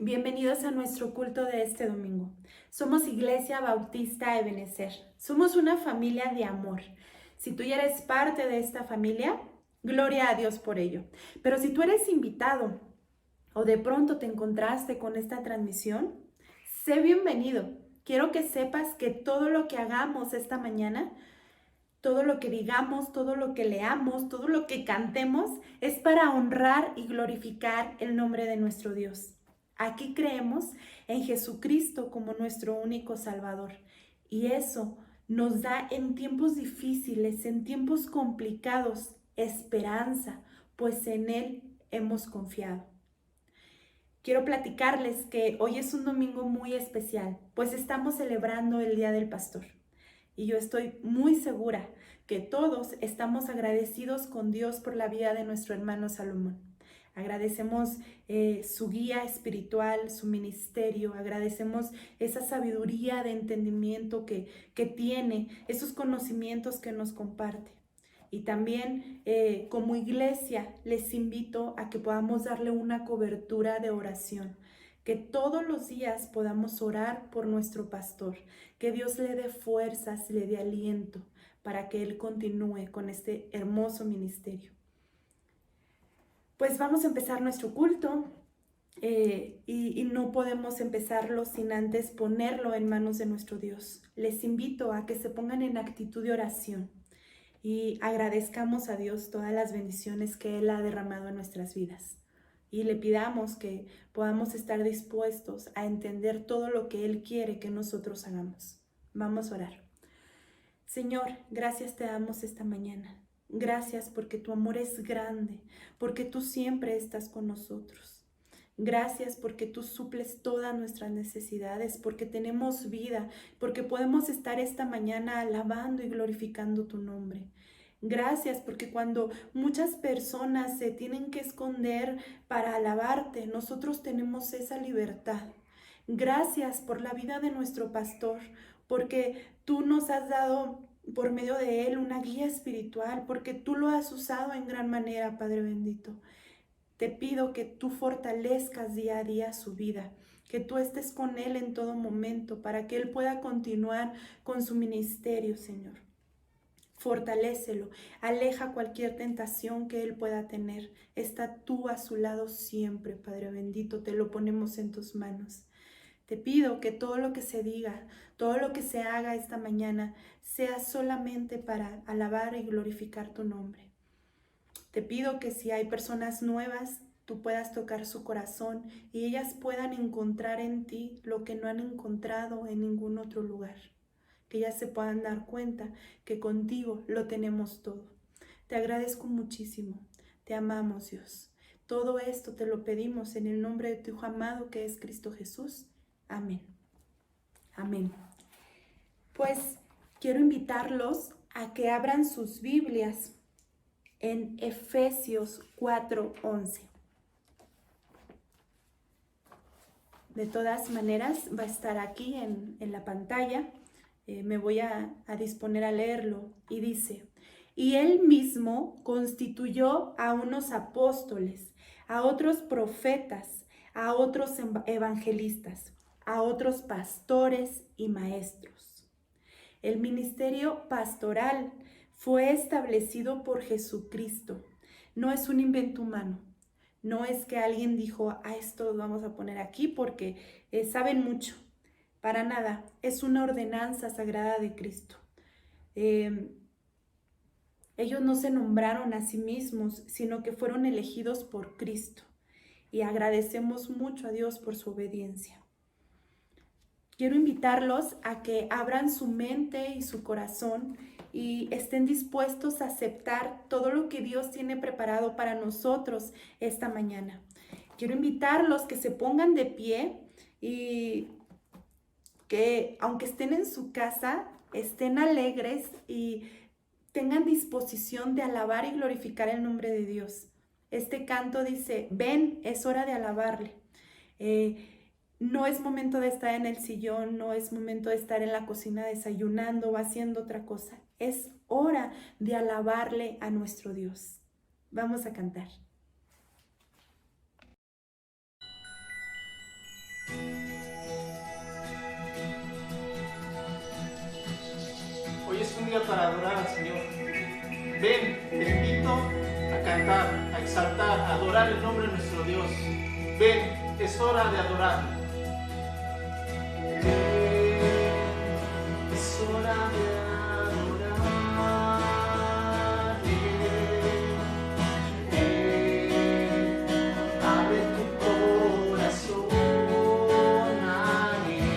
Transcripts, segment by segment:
Bienvenidos a nuestro culto de este domingo. Somos Iglesia Bautista Ebenezer. Somos una familia de amor. Si tú ya eres parte de esta familia, gloria a Dios por ello. Pero si tú eres invitado o de pronto te encontraste con esta transmisión, sé bienvenido. Quiero que sepas que todo lo que hagamos esta mañana, todo lo que digamos, todo lo que leamos, todo lo que cantemos, es para honrar y glorificar el nombre de nuestro Dios. Aquí creemos en Jesucristo como nuestro único Salvador. Y eso nos da en tiempos difíciles, en tiempos complicados, esperanza, pues en Él hemos confiado. Quiero platicarles que hoy es un domingo muy especial, pues estamos celebrando el Día del Pastor. Y yo estoy muy segura que todos estamos agradecidos con Dios por la vida de nuestro hermano Salomón. Agradecemos su guía espiritual, su ministerio, agradecemos esa sabiduría de entendimiento que tiene, esos conocimientos que nos comparte. Y también como iglesia les invito a que podamos darle una cobertura de oración, que todos los días podamos orar por nuestro pastor, que Dios le dé fuerzas, le dé aliento para que él continúe con este hermoso ministerio. Pues vamos a empezar nuestro culto y no podemos empezarlo sin antes ponerlo en manos de nuestro Dios. Les invito a que se pongan en actitud de oración y agradezcamos a Dios todas las bendiciones que Él ha derramado en nuestras vidas. Y le pidamos que podamos estar dispuestos a entender todo lo que Él quiere que nosotros hagamos. Vamos a orar. Señor, gracias te damos esta mañana. Gracias porque tu amor es grande, porque tú siempre estás con nosotros. Gracias porque tú suples todas nuestras necesidades, porque tenemos vida, porque podemos estar esta mañana alabando y glorificando tu nombre. Gracias porque cuando muchas personas se tienen que esconder para alabarte, nosotros tenemos esa libertad. Gracias por la vida de nuestro pastor, porque tú nos has dado por medio de él una guía espiritual, porque tú lo has usado en gran manera, Padre bendito. Te pido que tú fortalezcas día a día su vida, que tú estés con él en todo momento para que él pueda continuar con su ministerio, Señor. Fortalécelo, aleja cualquier tentación que él pueda tener. Está tú a su lado siempre, Padre bendito, te lo ponemos en tus manos. Te pido que todo lo que se diga, todo lo que se haga esta mañana, sea solamente para alabar y glorificar tu nombre. Te pido que si hay personas nuevas, tú puedas tocar su corazón y ellas puedan encontrar en ti lo que no han encontrado en ningún otro lugar. Que ellas se puedan dar cuenta que contigo lo tenemos todo. Te agradezco muchísimo. Te amamos, Dios. Todo esto te lo pedimos en el nombre de tu Hijo amado que es Cristo Jesús. Amén. Amén. Pues quiero invitarlos a que abran sus Biblias en Efesios 4:11. De todas maneras, va a estar aquí en la pantalla. Me voy a disponer a leerlo. Y dice, y él mismo constituyó a unos apóstoles, a otros profetas, a otros evangelistas, a otros pastores y maestros. El ministerio pastoral fue establecido por Jesucristo. No es un invento humano. No es que alguien dijo, a esto lo vamos a poner aquí porque saben mucho. Para nada. Es una ordenanza sagrada de Cristo. Ellos no se nombraron a sí mismos, sino que fueron elegidos por Cristo. Y agradecemos mucho a Dios por su obediencia. Quiero invitarlos a que abran su mente y su corazón y estén dispuestos a aceptar todo lo que Dios tiene preparado para nosotros esta mañana. Quiero invitarlos que se pongan de pie y que aunque estén en su casa, estén alegres y tengan disposición de alabar y glorificar el nombre de Dios. Este canto dice, ven, es hora de alabarle. No es momento de estar en el sillón, no es momento de estar en la cocina desayunando o haciendo otra cosa. Es hora de alabarle a nuestro Dios. Vamos a cantar. para adorar al Señor. Ven, te invito a cantar, a exaltar, a adorar el nombre de nuestro Dios. Ven, es hora de adorar. Es hora de adorar. Abre tu corazón a Él.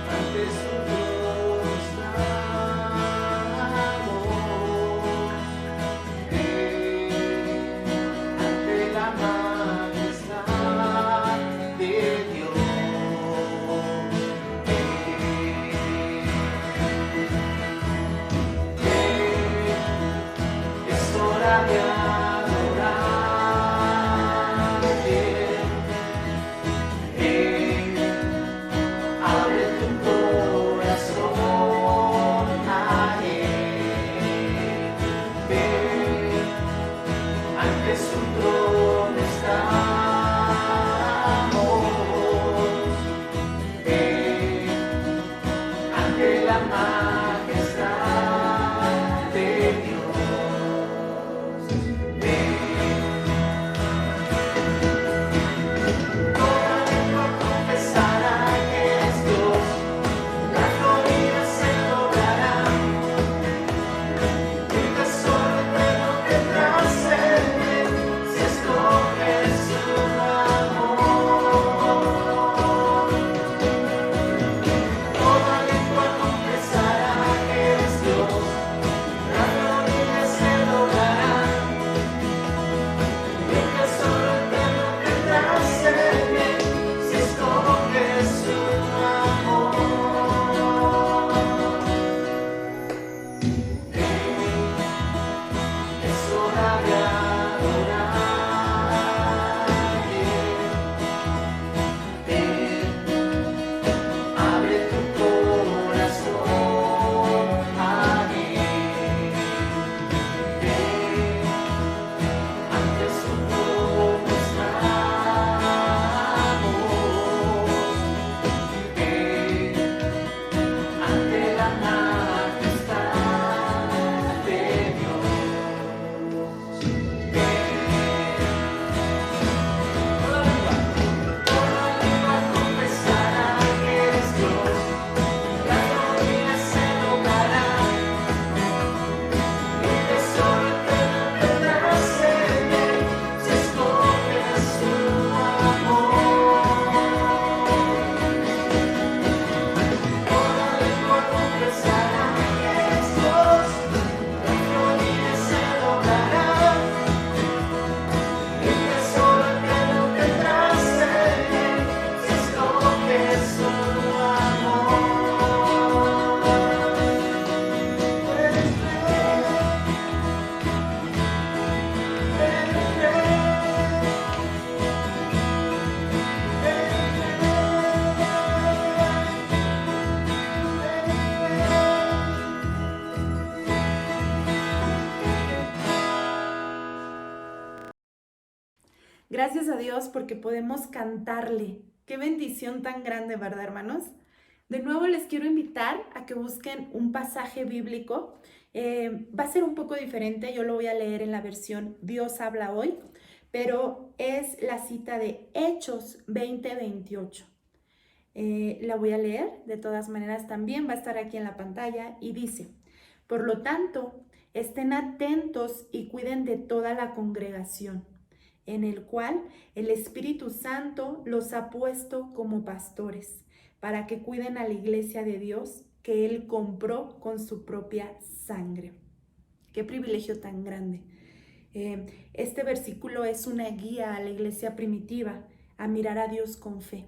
Ante su trono estamos. Ante la majestad de Dios. Es hora de adorarte. Abre tu corazón a Él. Ante su trono estamos. Ante la majestad de Dios. Toda lengua confesará que es Dios, las rodillas se doblarán, el tesoro eterno que trasciende, si escoges su amor. Toda lengua confesará que es Dios, las rodillas se doblarán, el tesoro eterno que trasciende, si escoges su amor. Es hora de adorarte. Abre tu corazón a Él. Ante su trono estamos. Ante la majestad de Dios. Toda lengua confesará que es Dios, las rodillas se doblarán, el tesoro eterno que trasciende, si escoges su amor. Toda lengua confesará que es Dios, las rodillas se doblarán, el tesoro eterno que trasciende, si escoges su amor. Gracias a Dios porque podemos cantarle. Qué bendición tan grande, ¿verdad, hermanos? De nuevo les quiero invitar a que busquen un pasaje bíblico. Va a ser un poco diferente, yo lo voy a leer en la versión Dios habla hoy, pero es la cita de Hechos 20:28. La voy a leer, de todas maneras también va a estar aquí en la pantalla y dice: por lo tanto, estén atentos y cuiden de toda la congregación, en el cual el Espíritu Santo los ha puesto como pastores, para que cuiden a la iglesia de Dios que Él compró con su propia sangre. Qué privilegio tan grande. Este versículo es una guía a la iglesia primitiva a mirar a Dios con fe.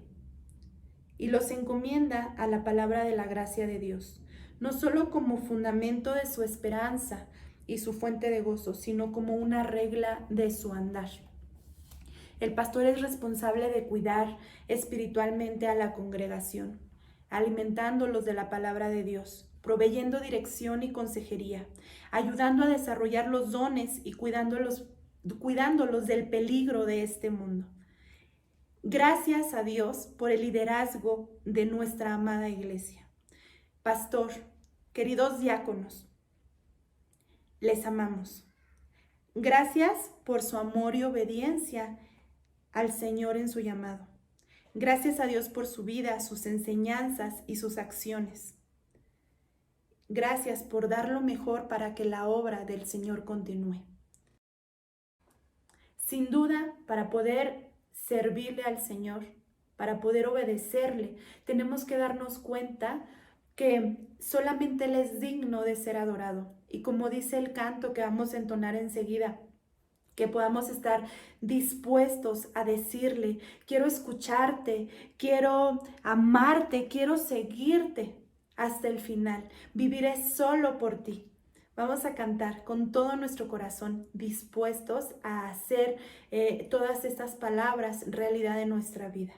Y los encomienda a la palabra de la gracia de Dios, no solo como fundamento de su esperanza y su fuente de gozo, sino como una regla de su andar. El pastor es responsable de cuidar espiritualmente a la congregación, alimentándolos de la palabra de Dios, proveyendo dirección y consejería, ayudando a desarrollar los dones y cuidándolos del peligro de este mundo. Gracias a Dios por el liderazgo de nuestra amada iglesia. Pastor, queridos diáconos, les amamos. Gracias por su amor y obediencia al Señor en su llamado. Gracias a Dios por su vida, sus enseñanzas y sus acciones. Gracias por dar lo mejor para que la obra del Señor continúe. Sin duda, para poder servirle al Señor, para poder obedecerle, tenemos que darnos cuenta que solamente Él es digno de ser adorado. Y como dice el canto que vamos a entonar enseguida, que podamos estar dispuestos a decirle: quiero escucharte, quiero amarte, quiero seguirte hasta el final. Viviré solo por ti. Vamos a cantar con todo nuestro corazón, dispuestos a hacer todas estas palabras realidad en nuestra vida.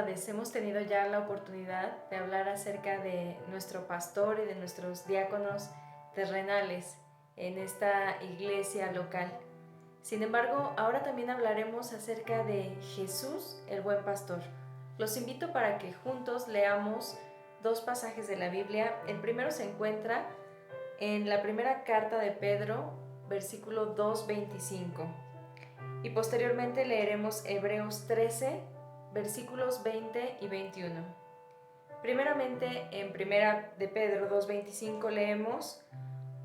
tardes hemos tenido ya la oportunidad de hablar acerca de nuestro pastor y de nuestros diáconos terrenales en esta iglesia local. Sin embargo, ahora también hablaremos acerca de Jesús, el buen pastor. Los invito para que juntos leamos dos pasajes de la Biblia. El primero se encuentra en la primera carta de Pedro, versículo 2:25. Y posteriormente leeremos Hebreos 13, versículos 20 y 21. Primeramente, en primera de Pedro 2:25 leemos: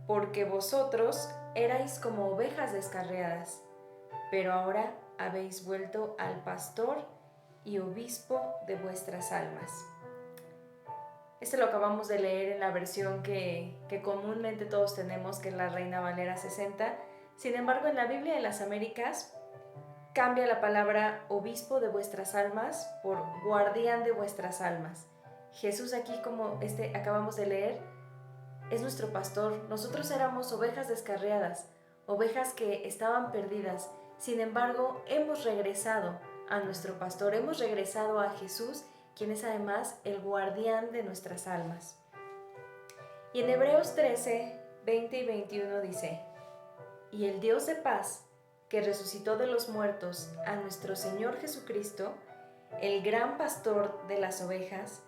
porque vosotros erais como ovejas descarriadas, pero ahora habéis vuelto al pastor y obispo de vuestras almas. Este lo acabamos de leer en la versión que comúnmente todos tenemos, que es la Reina Valera 60. Sin embargo, en la Biblia de las Américas cambia la palabra obispo de vuestras almas por guardián de vuestras almas. Jesús aquí, como acabamos de leer, es nuestro pastor. Nosotros éramos ovejas descarriadas, ovejas que estaban perdidas. Sin embargo, hemos regresado a nuestro pastor, hemos regresado a Jesús, quien es además el guardián de nuestras almas. Y en Hebreos 13, 20 y 21 dice: y el Dios de paz, que resucitó de los muertos a nuestro Señor Jesucristo, el gran pastor de las ovejas,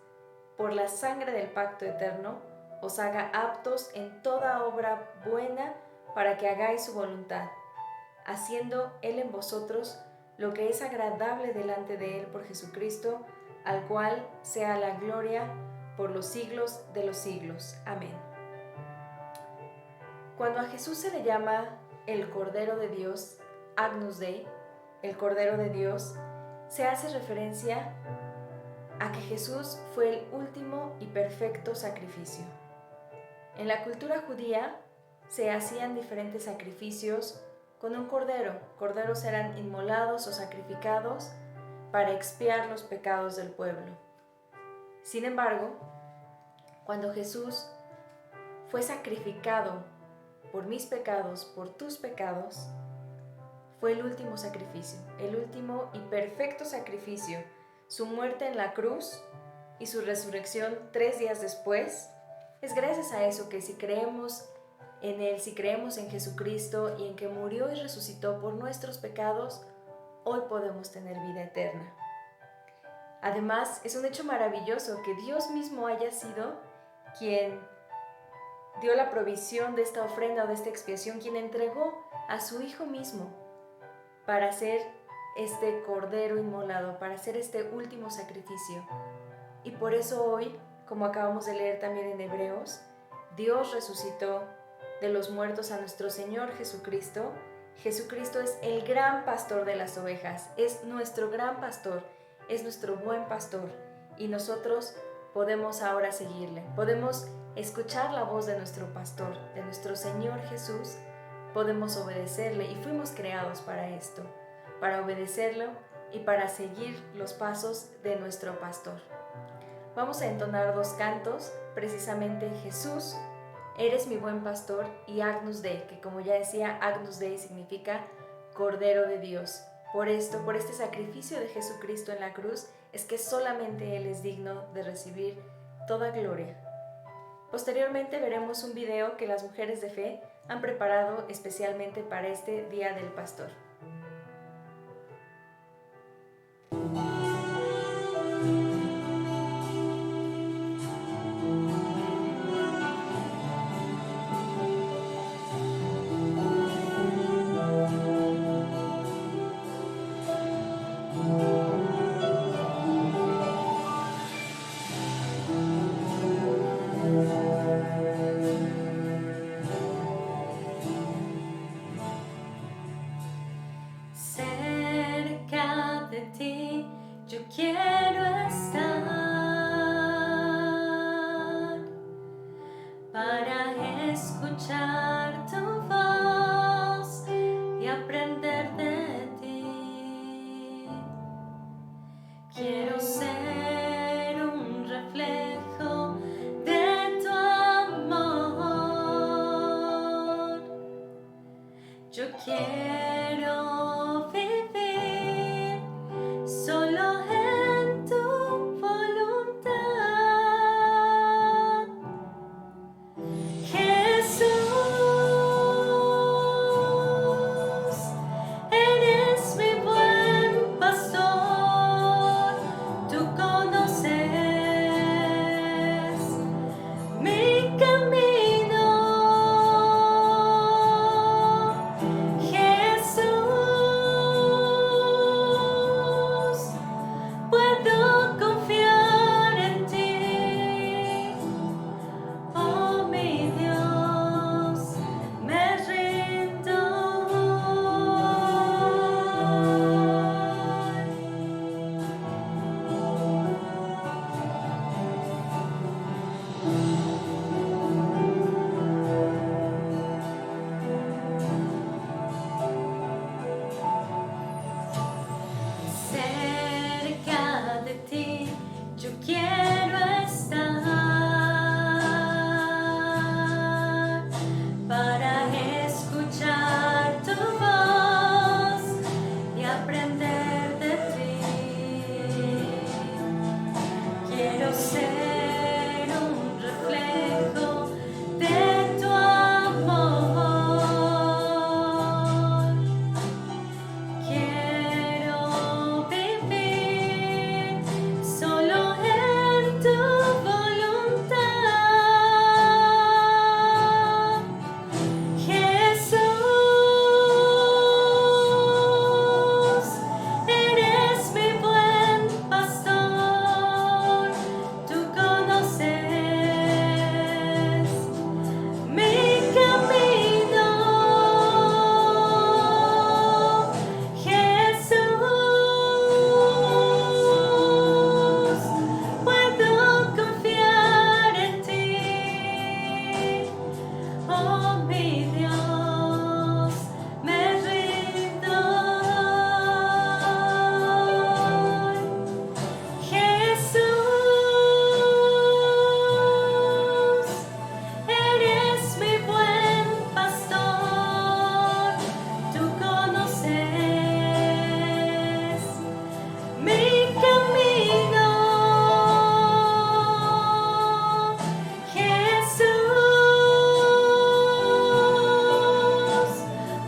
por la sangre del pacto eterno, os haga aptos en toda obra buena para que hagáis su voluntad, haciendo Él en vosotros lo que es agradable delante de Él por Jesucristo, al cual sea la gloria por los siglos de los siglos. Amén. Cuando a Jesús se le llama el Cordero de Dios, Agnus Dei, el Cordero de Dios, se hace referencia a que Jesús fue el último y perfecto sacrificio. En la cultura judía se hacían diferentes sacrificios con un cordero. Corderos eran inmolados o sacrificados para expiar los pecados del pueblo. Sin embargo, cuando Jesús fue sacrificado por mis pecados, por tus pecados, fue el último sacrificio, el último y perfecto sacrificio. Su muerte en la cruz y su resurrección 3 días después, es gracias a eso que si creemos en Él, si creemos en Jesucristo y en que murió y resucitó por nuestros pecados, hoy podemos tener vida eterna. Además, es un hecho maravilloso que Dios mismo haya sido quien dio la provisión de esta ofrenda o de esta expiación, quien entregó a su Hijo mismo para hacer este cordero inmolado, para hacer este último sacrificio. Y por eso hoy, como acabamos de leer también en Hebreos, Dios resucitó de los muertos a nuestro Señor Jesucristo. Jesucristo es el gran pastor de las ovejas, es nuestro gran pastor, es nuestro buen pastor, y nosotros podemos ahora seguirle, podemos escuchar la voz de nuestro pastor, de nuestro Señor Jesús, podemos obedecerle y fuimos creados para esto, para obedecerlo y para seguir los pasos de nuestro pastor. Vamos a entonar 2 cantos, precisamente Jesús, eres mi buen pastor, y Agnus Dei, que como ya decía, Agnus Dei significa Cordero de Dios. Por esto, por este sacrificio de Jesucristo en la cruz, es que solamente Él es digno de recibir toda gloria. Posteriormente veremos un video que las mujeres de fe han preparado especialmente para este Día del Pastor. Cerca de ti yo quiero estar para escuchar tu voz y aprender de ti. Quiero ser un reflejo de tu amor. Yo quiero vivir solo en tu mi Dios, me rindo. Jesús, eres mi buen pastor, tú conoces mi camino. Jesús,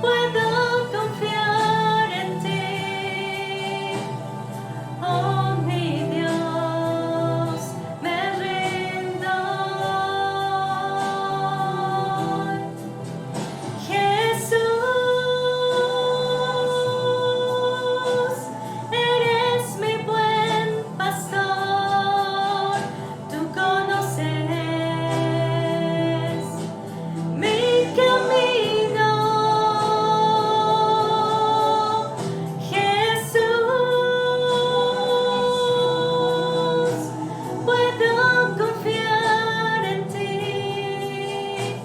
puedo confiar en ti. Oh mi Dios, me rindo. Jesús, eres mi buen pastor, tú conoces mi camino. Jesús, puedo confiar en ti.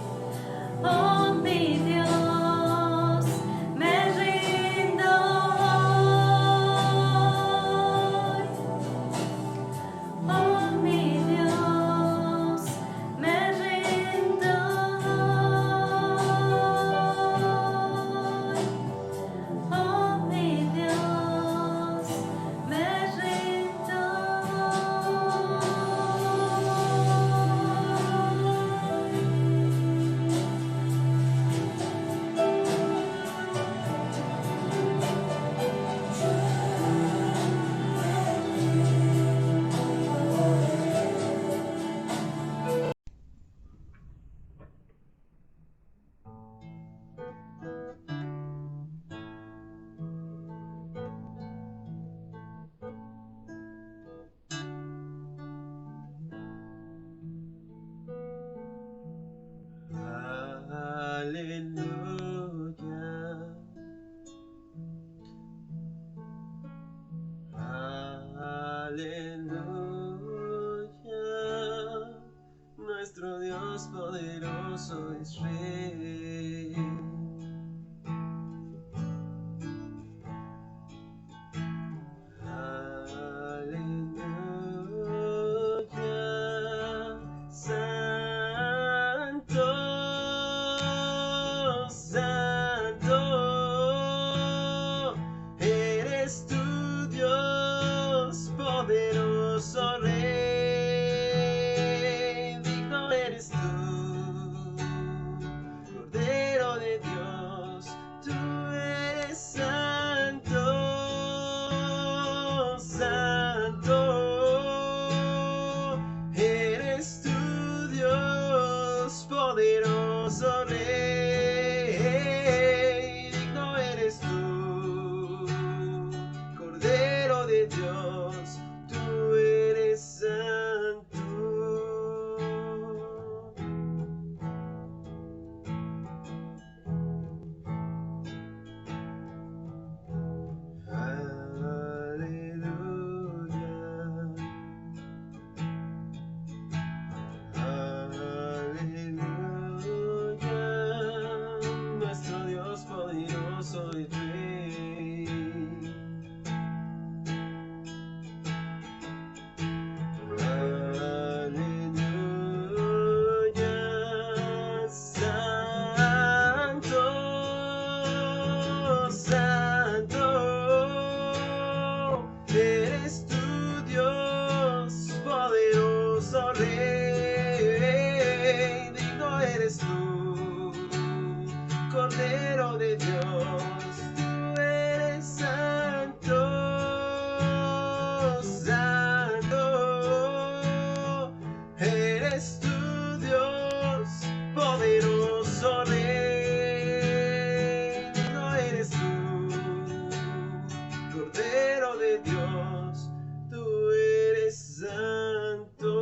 Oh mi Dios, me rindo. Oh mi Dios, me rindo. Oh mi Dios, me rindo. Aleluya. Aleluya. Nuestro Dios poderoso es Rey. Aleluya. Santo, Santo, eres tu Dios, poderoso Rey. Digno eres tú, Cordero de Dios, tú eres santo, santo, eres tu Dios, poderoso Rey. Digno eres tú, Cordero de Dios, tú eres santo. Aleluya. Aleluya. Nuestro Dios poderoso y Rey. Aleluya. Santo, santo, eres tu Dios, poderoso Rey. Digno eres tú, Cordero de Dios, tú eres santo, santo, eres tu Dios, poderoso Rey. Digno eres tú, Cordero de Dios, tú eres santo.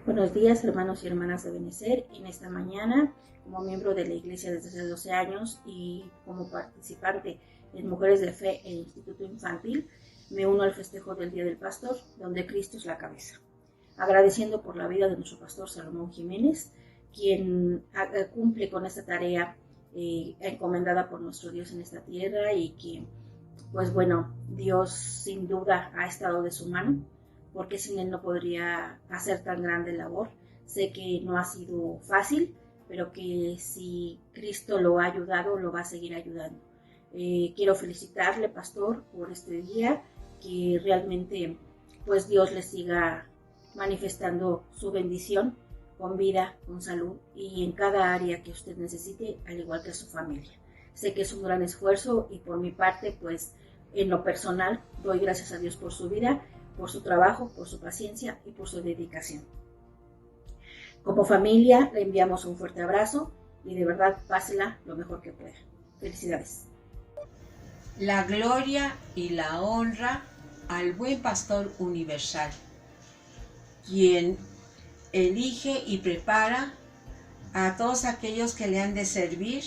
Buenos días, hermanos y hermanas de Benecer. En esta mañana, como miembro de la Iglesia desde hace 12 años y como participante en Mujeres de Fe e Instituto Infantil, me uno al festejo del Día del Pastor, donde Cristo es la cabeza. Agradeciendo por la vida de nuestro pastor Salomón Jiménez, quien cumple con esta tarea encomendada por nuestro Dios en esta tierra y que, pues bueno, Dios sin duda ha estado de su mano, porque sin él no podría hacer tan grande labor. Sé que no ha sido fácil, pero que si Cristo lo ha ayudado, lo va a seguir ayudando. Quiero felicitarle, pastor, por este día, que realmente pues Dios le siga manifestando su bendición con vida, con salud y en cada área que usted necesite, al igual que su familia. Sé que es un gran esfuerzo y por mi parte, pues en lo personal, doy gracias a Dios por su vida, por su trabajo, por su paciencia y por su dedicación. Como familia, le enviamos un fuerte abrazo y de verdad, pásela lo mejor que pueda. Felicidades. La gloria y la honra al buen pastor universal, quien elige y prepara a todos aquellos que le han de servir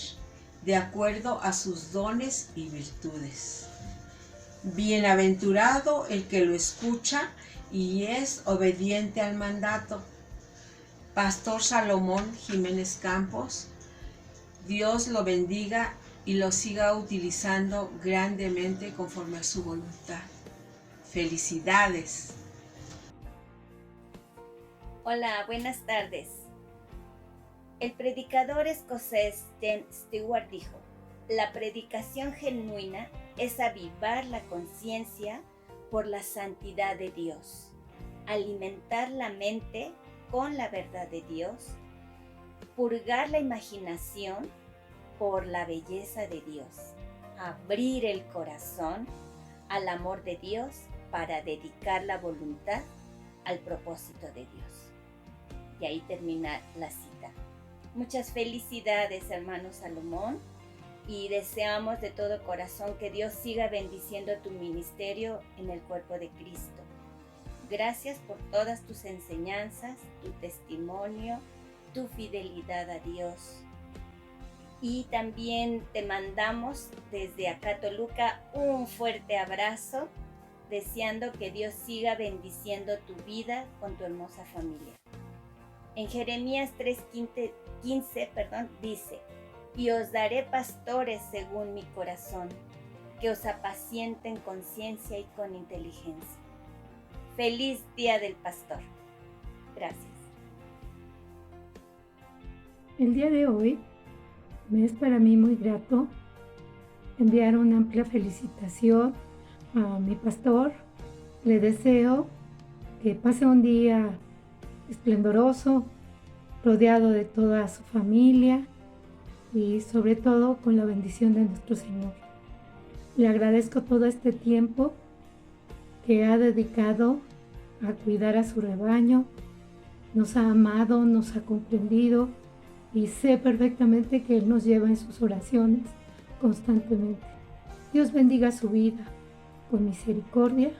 de acuerdo a sus dones y virtudes. Bienaventurado el que lo escucha y es obediente al mandato. Pastor Salomón Jiménez Campos, Dios lo bendiga y lo siga utilizando grandemente conforme a su voluntad. Felicidades. Hola, buenas tardes. El predicador escocés James Stewart dijo: la predicación genuina es avivar la conciencia por la santidad de Dios, alimentar la mente con la verdad de Dios, purgar la imaginación por la belleza de Dios, abrir el corazón al amor de Dios para dedicar la voluntad al propósito de Dios. Y ahí termina la cita. Muchas felicidades, hermano Salomón, y deseamos de todo corazón que Dios siga bendiciendo tu ministerio en el cuerpo de Cristo. Gracias por todas tus enseñanzas, tu testimonio, tu fidelidad a Dios. Y también te mandamos desde acá, Toluca, un fuerte abrazo, deseando que Dios siga bendiciendo tu vida con tu hermosa familia. En Jeremías 3:15 dice: y os daré pastores según mi corazón, que os apacienten con ciencia y con inteligencia. Feliz Día del Pastor. Gracias. El día de hoy me es para mí muy grato enviar una amplia felicitación a mi pastor. Le deseo que pase un día esplendoroso, rodeado de toda su familia y sobre todo con la bendición de nuestro Señor. Le agradezco todo este tiempo que ha dedicado a cuidar a su rebaño. Nos ha amado, nos ha comprendido y sé perfectamente que Él nos lleva en sus oraciones constantemente. Dios bendiga su vida con misericordia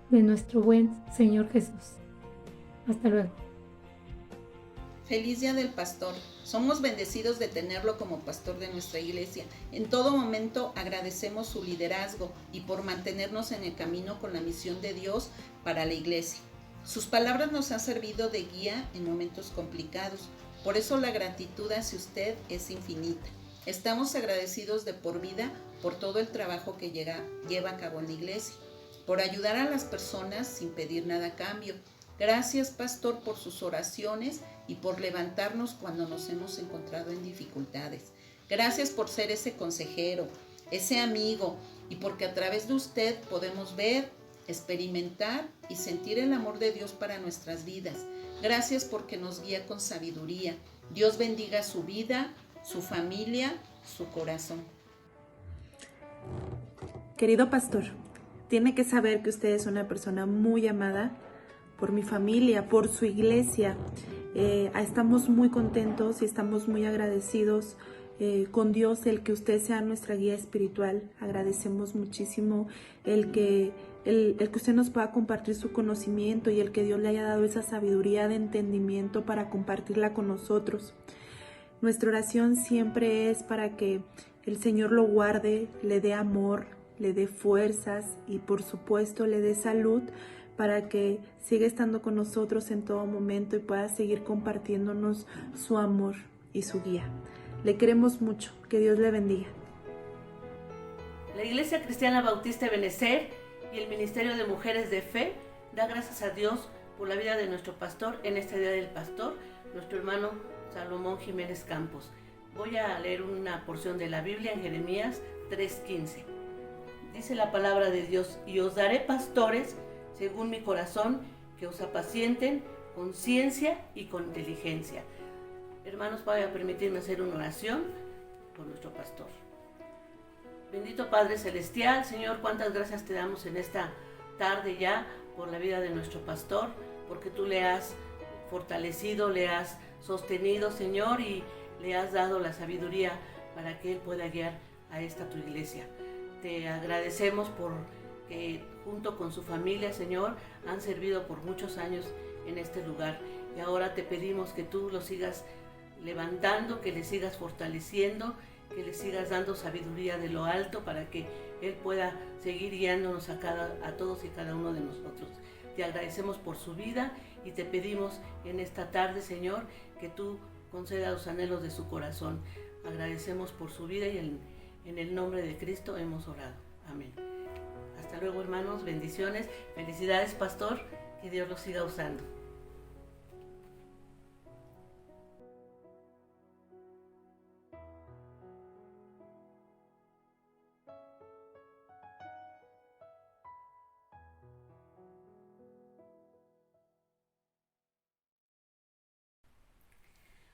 de nuestro buen Señor Jesús. Hasta luego. Feliz Día del Pastor. Somos bendecidos de tenerlo como pastor de nuestra iglesia. En todo momento agradecemos su liderazgo y por mantenernos en el camino con la misión de Dios para la iglesia. Sus palabras nos han servido de guía en momentos complicados. Por eso la gratitud hacia usted es infinita. Estamos agradecidos de por vida por todo el trabajo que lleva a cabo en la iglesia, por ayudar a las personas sin pedir nada a cambio. Gracias, pastor, por sus oraciones y por levantarnos cuando nos hemos encontrado en dificultades. Gracias por ser ese consejero, ese amigo, y porque a través de usted podemos ver, experimentar y sentir el amor de Dios para nuestras vidas. Gracias porque nos guía con sabiduría. Dios bendiga su vida, su familia, su corazón. Querido pastor, tiene que saber que usted es una persona muy amada por mi familia, por su iglesia. Estamos muy contentos y estamos muy agradecidos con Dios el que usted sea nuestra guía espiritual. Agradecemos muchísimo el que usted nos pueda compartir su conocimiento y el que Dios le haya dado esa sabiduría de entendimiento para compartirla con nosotros. Nuestra oración siempre es para que el Señor lo guarde, le dé amor, le dé fuerzas y por supuesto le dé salud para que siga estando con nosotros en todo momento y pueda seguir compartiéndonos su amor y su guía. Le queremos mucho. Que Dios le bendiga. La Iglesia Cristiana Bautista Ebenecer y el Ministerio de Mujeres de Fe da gracias a Dios por la vida de nuestro pastor en este Día del Pastor, nuestro hermano Salomón Jiménez Campos. Voy a leer una porción de la Biblia en Jeremías 3:15. Dice la palabra de Dios: y os daré pastores según mi corazón, que os apacienten con ciencia y con inteligencia. Hermanos, voy a permitirme hacer una oración por nuestro pastor. Bendito Padre Celestial, Señor, cuántas gracias te damos en esta tarde ya por la vida de nuestro pastor, porque tú le has fortalecido, le has sostenido, Señor, y le has dado la sabiduría para que él pueda guiar a esta tu iglesia. Te agradecemos por que junto con su familia, Señor, han servido por muchos años en este lugar, y ahora te pedimos que tú lo sigas levantando, que le sigas fortaleciendo, que le sigas dando sabiduría de lo alto para que él pueda seguir guiándonos a todos y cada uno de nosotros. Te agradecemos por su vida y te pedimos en esta tarde, Señor, que tú concedas los anhelos de su corazón. Agradecemos por su vida y en el nombre de Cristo hemos orado. Amén. Hasta luego, hermanos. Bendiciones. Felicidades, pastor. Que Dios los siga usando.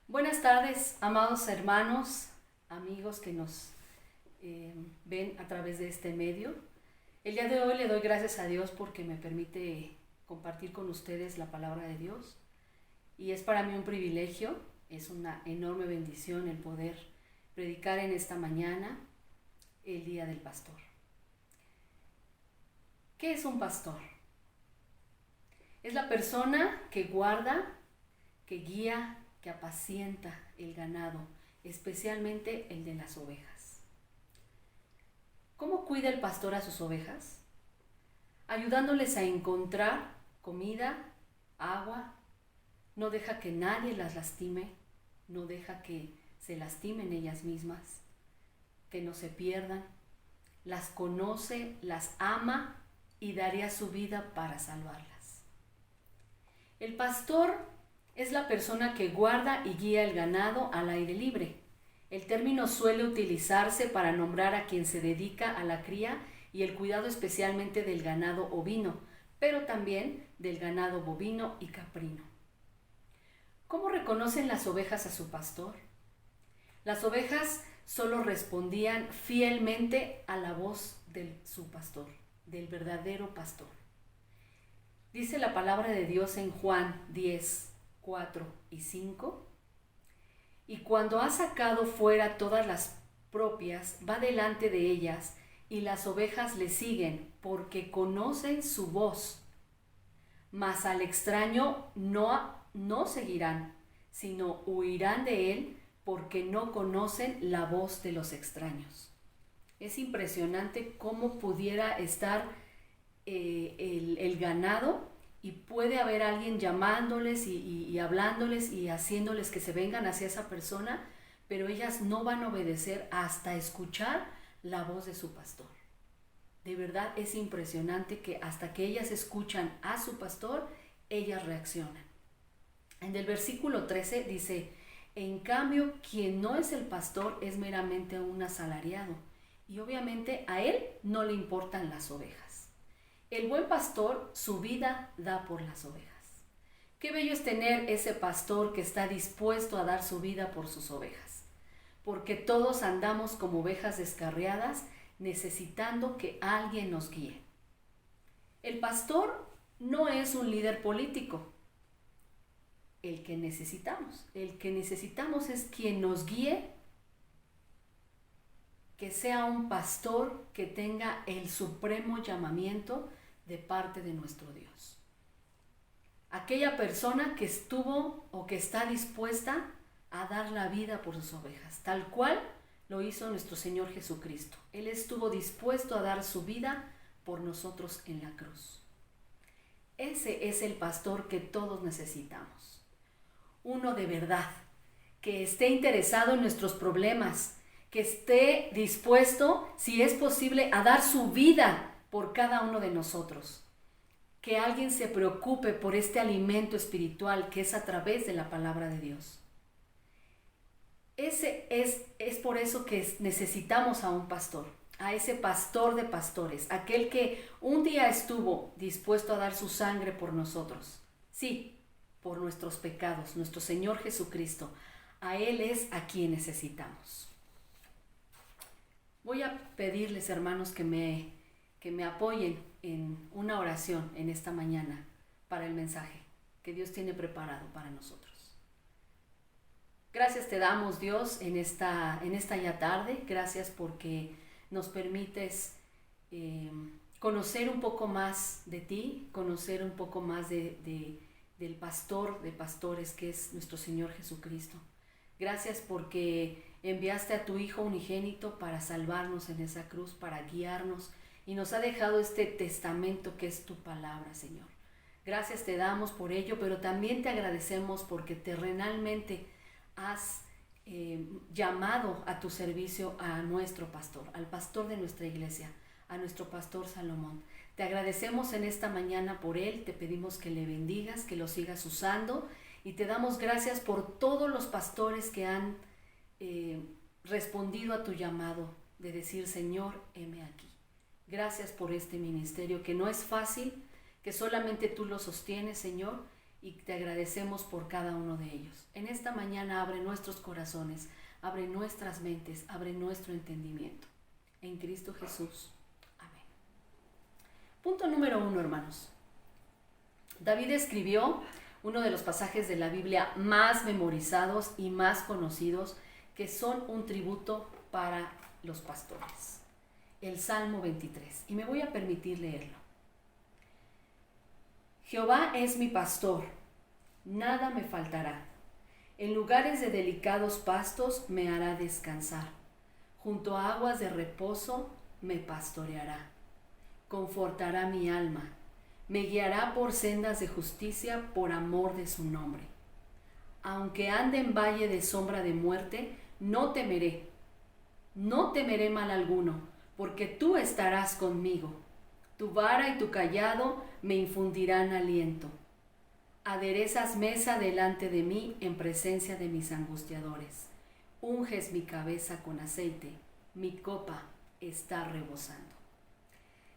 Buenas tardes, amados hermanos, amigos que nos ven a través de este medio. El día de hoy le doy gracias a Dios porque me permite compartir con ustedes la palabra de Dios. Y es para mí un privilegio, es una enorme bendición el poder predicar en esta mañana el Día del Pastor. ¿Qué es un pastor? Es la persona que guarda, que guía, que apacienta el ganado, especialmente el de las ovejas. ¿Cómo cuida el pastor a sus ovejas? Ayudándoles a encontrar comida, agua, no deja que nadie las lastime, no deja que se lastimen ellas mismas, que no se pierdan, las conoce, las ama y daría su vida para salvarlas. El pastor es la persona que guarda y guía el ganado al aire libre. El término suele utilizarse para nombrar a quien se dedica a la cría y el cuidado especialmente del ganado ovino, pero también del ganado bovino y caprino. ¿Cómo reconocen las ovejas a su pastor? Las ovejas solo respondían fielmente a la voz de su pastor, del verdadero pastor. Dice la palabra de Dios en Juan 10, 4 y 5. Y cuando ha sacado fuera todas las propias, va delante de ellas, y las ovejas le siguen, porque conocen su voz. Mas al extraño no seguirán, sino huirán de él, porque no conocen la voz de los extraños. Es impresionante cómo pudiera estar el ganado, y puede haber alguien llamándoles y hablándoles y haciéndoles que se vengan hacia esa persona, pero ellas no van a obedecer hasta escuchar la voz de su pastor. De verdad es impresionante que hasta que ellas escuchan a su pastor, ellas reaccionan. En el versículo 13 dice: en cambio, quien no es el pastor es meramente un asalariado, y obviamente a él no le importan las ovejas. El buen pastor su vida da por las ovejas. Qué bello es tener ese pastor que está dispuesto a dar su vida por sus ovejas, porque todos andamos como ovejas descarriadas necesitando que alguien nos guíe. El pastor no es un líder político. El que necesitamos es quien nos guíe que sea un pastor que tenga el supremo llamamiento de parte de nuestro Dios. Aquella persona que estuvo o que está dispuesta a dar la vida por sus ovejas, tal cual lo hizo nuestro Señor Jesucristo. Él estuvo dispuesto a dar su vida por nosotros en la cruz. Ese es el pastor que todos necesitamos. Uno de verdad, que esté interesado en nuestros problemas, que esté dispuesto, si es posible, a dar su vida por cada uno de nosotros. Que alguien se preocupe por este alimento espiritual que es a través de la palabra de Dios. Es por eso que necesitamos a un pastor, a ese pastor de pastores, aquel que un día estuvo dispuesto a dar su sangre por nosotros. Sí, por nuestros pecados, nuestro Señor Jesucristo. A Él es a quien necesitamos. Voy a pedirles, hermanos, que me apoyen en una oración en esta mañana para el mensaje que Dios tiene preparado para nosotros. Gracias te damos, Dios, en esta ya tarde. Gracias porque nos permites conocer un poco más de ti, conocer un poco más del pastor de pastores que es nuestro Señor Jesucristo. Gracias porque enviaste a tu Hijo unigénito para salvarnos en esa cruz, para guiarnos, y nos ha dejado este testamento que es tu palabra, Señor. Gracias te damos por ello, pero también te agradecemos porque terrenalmente has llamado a tu servicio a nuestro pastor, al pastor de nuestra iglesia, a nuestro pastor Salomón. Te agradecemos en esta mañana por él, te pedimos que le bendigas, que lo sigas usando, y te damos gracias por todos los pastores que han respondido a tu llamado de decir, Señor, heme aquí. Gracias por este ministerio que no es fácil, que solamente tú lo sostienes, Señor, y te agradecemos por cada uno de ellos. En esta mañana abre nuestros corazones, abre nuestras mentes, abre nuestro entendimiento. En Cristo Jesús. Amén. Punto número 1, hermanos. David escribió uno de los pasajes de la Biblia más memorizados y más conocidos, que son un tributo para los pastores. El Salmo 23. Y me voy a permitir leerlo. Jehová es mi pastor, nada me faltará. En lugares de delicados pastos me hará descansar. Junto a aguas de reposo me pastoreará. Confortará mi alma. Me guiará por sendas de justicia por amor de su nombre. Aunque ande en valle de sombra de muerte, no temeré. No temeré mal alguno, porque tú estarás conmigo. Tu vara y tu cayado me infundirán aliento. Aderezas mesa delante de mí en presencia de mis angustiadores. Unges mi cabeza con aceite, mi copa está rebosando.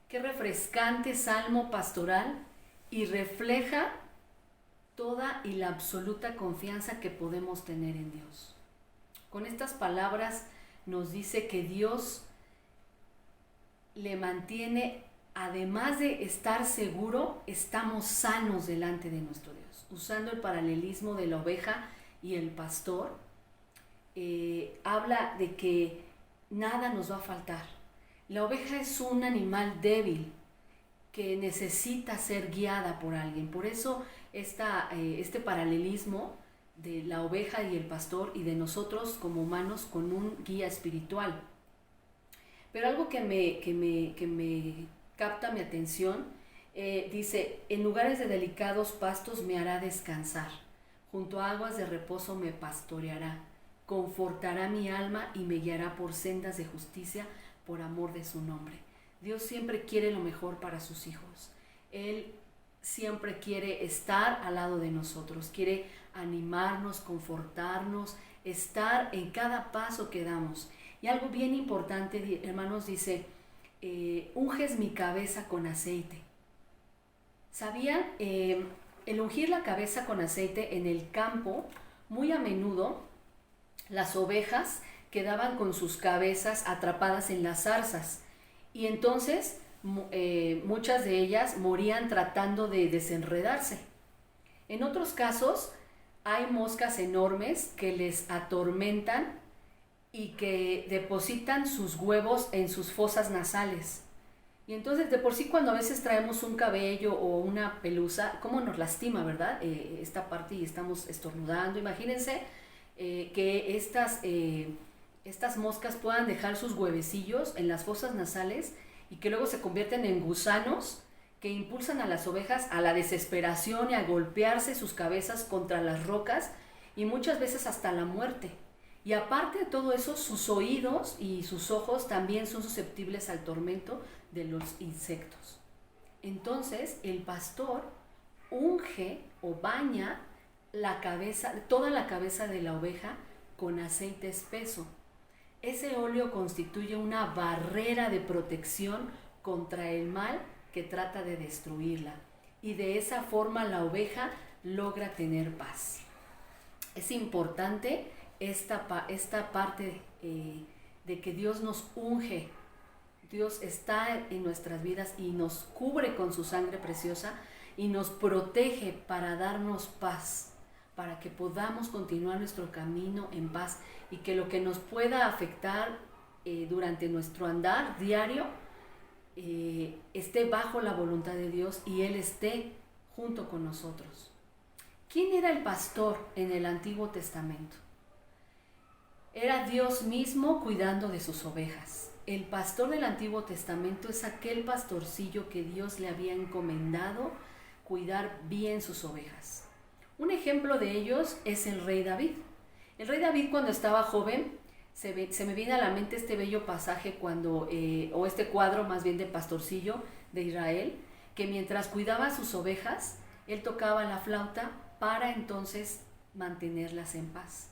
Qué refrescante salmo pastoral, y refleja toda y la absoluta confianza que podemos tener en Dios. Con estas palabras nos dice que Dios le mantiene, además de estar seguro, estamos sanos delante de nuestro Dios. Usando el paralelismo de la oveja y el pastor, habla de que nada nos va a faltar. La oveja es un animal débil que necesita ser guiada por alguien. Por eso este paralelismo de la oveja y el pastor, y de nosotros como humanos con un guía espiritual. Pero algo que me capta mi atención, dice, en lugares de delicados pastos me hará descansar, junto a aguas de reposo me pastoreará, confortará mi alma y me guiará por sendas de justicia por amor de su nombre. Dios siempre quiere lo mejor para sus hijos. Él siempre quiere estar al lado de nosotros, quiere animarnos, confortarnos, estar en cada paso que damos. Y algo bien importante, hermanos, dice, unges mi cabeza con aceite. ¿Sabían? El ungir la cabeza con aceite en el campo, muy a menudo las ovejas quedaban con sus cabezas atrapadas en las zarzas, y entonces muchas de ellas morían tratando de desenredarse. En otros casos hay moscas enormes que les atormentan y que depositan sus huevos en sus fosas nasales. Y entonces de por sí cuando a veces traemos un cabello o una pelusa, cómo nos lastima, ¿verdad? Esta parte y estamos estornudando. Imagínense que estas moscas puedan dejar sus huevecillos en las fosas nasales y que luego se convierten en gusanos que impulsan a las ovejas a la desesperación y a golpearse sus cabezas contra las rocas y muchas veces hasta la muerte. Y aparte de todo eso, sus oídos y sus ojos también son susceptibles al tormento de los insectos. Entonces, el pastor unge o baña la cabeza, toda la cabeza de la oveja con aceite espeso. Ese óleo constituye una barrera de protección contra el mal que trata de destruirla. Y de esa forma la oveja logra tener paz. Es importante esta parte de que Dios nos unge. Dios está en nuestras vidas y nos cubre con su sangre preciosa y nos protege para darnos paz, para que podamos continuar nuestro camino en paz y que lo que nos pueda afectar durante nuestro andar diario esté bajo la voluntad de Dios y Él esté junto con nosotros. ¿Quién era el pastor en el Antiguo Testamento? Era Dios mismo cuidando de sus ovejas. El pastor del Antiguo Testamento es aquel pastorcillo que Dios le había encomendado cuidar bien sus ovejas. Un ejemplo de ellos es el rey David. El rey David, cuando estaba joven, se me viene a la mente este bello pasaje o este cuadro más bien de pastorcillo de Israel, que mientras cuidaba a sus ovejas, él tocaba la flauta para entonces mantenerlas en paz.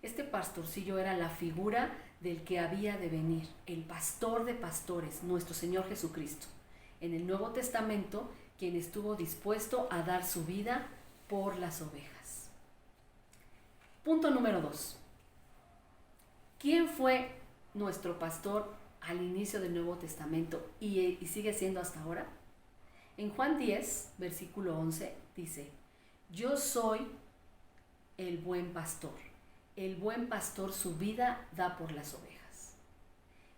Este pastorcillo era la figura del que había de venir, el pastor de pastores, nuestro Señor Jesucristo. En el Nuevo Testamento, quien estuvo dispuesto a dar su vida por las ovejas. Punto número 2. ¿Quién fue nuestro pastor al inicio del Nuevo Testamento y sigue siendo hasta ahora? En Juan 10, versículo 11, dice: yo soy el buen pastor. El buen pastor su vida da por las ovejas.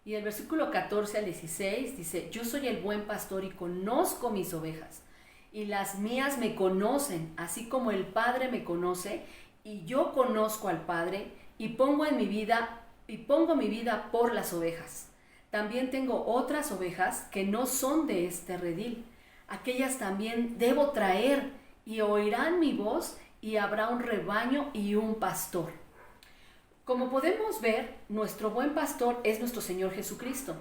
Y el versículo 14 al 16 dice: yo soy el buen pastor y conozco mis ovejas, y las mías me conocen, así como el Padre me conoce, y yo conozco al Padre, y pongo mi vida por las ovejas. También tengo otras ovejas que no son de este redil. Aquellas también debo traer, y oirán mi voz, y habrá un rebaño y un pastor. Como podemos ver, nuestro buen pastor es nuestro Señor Jesucristo.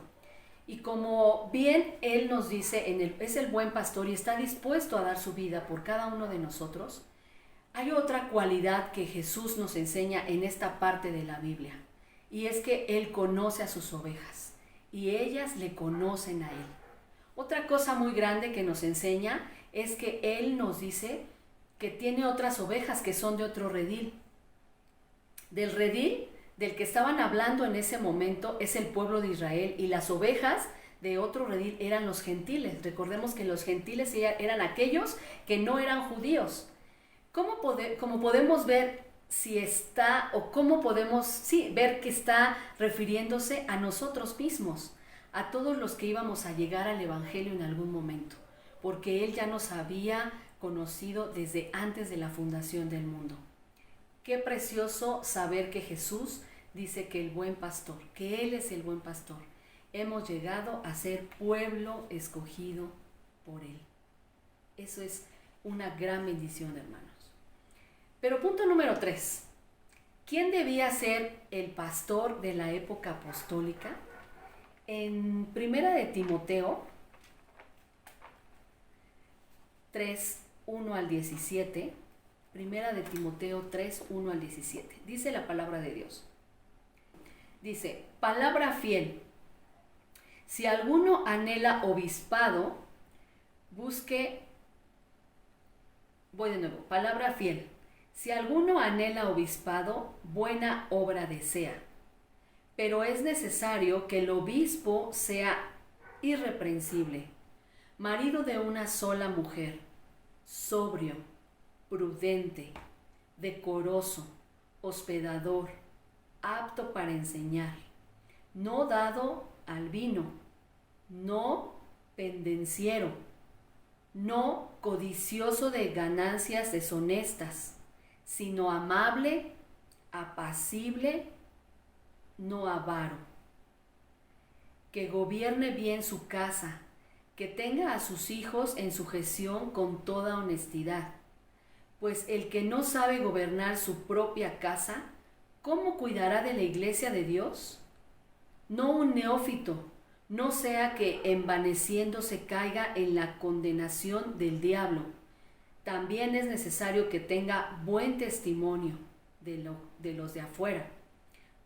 Y como bien Él nos dice, es el buen pastor y está dispuesto a dar su vida por cada uno de nosotros, hay otra cualidad que Jesús nos enseña en esta parte de la Biblia. Y es que Él conoce a sus ovejas y ellas le conocen a Él. Otra cosa muy grande que nos enseña es que Él nos dice que tiene otras ovejas que son de otro redil. Del redil del que estaban hablando en ese momento es el pueblo de Israel, y las ovejas de otro redil eran los gentiles. Recordemos que los gentiles eran aquellos que no eran judíos. ¿Cómo podemos ver si está, o cómo podemos ver que está refiriéndose a nosotros mismos, a todos los que íbamos a llegar al Evangelio en algún momento? Porque Él ya nos había conocido desde antes de la fundación del mundo. Qué precioso saber que Jesús dice que el buen pastor, que Él es el buen pastor. Hemos llegado a ser pueblo escogido por Él. Eso es una gran bendición, hermanos. Pero punto número 3. ¿Quién debía ser el pastor de la época apostólica? En Primera de Timoteo 3, 1 al 17, Primera de Timoteo 3, 1 al 17, dice la palabra de Dios. Dice: palabra fiel. Si alguno anhela obispado, palabra fiel. Si alguno anhela obispado, buena obra desea. Pero es necesario que el obispo sea irreprensible, marido de una sola mujer, sobrio, prudente, decoroso, hospedador, apto para enseñar, no dado al vino, no pendenciero, no codicioso de ganancias deshonestas, sino amable, apacible, no avaro, que gobierne bien su casa, que tenga a sus hijos en sujeción con toda honestidad, pues el que no sabe gobernar su propia casa, ¿cómo cuidará de la iglesia de Dios? No un neófito, no sea que envaneciéndose caiga en la condenación del diablo. También es necesario que tenga buen testimonio de los de afuera,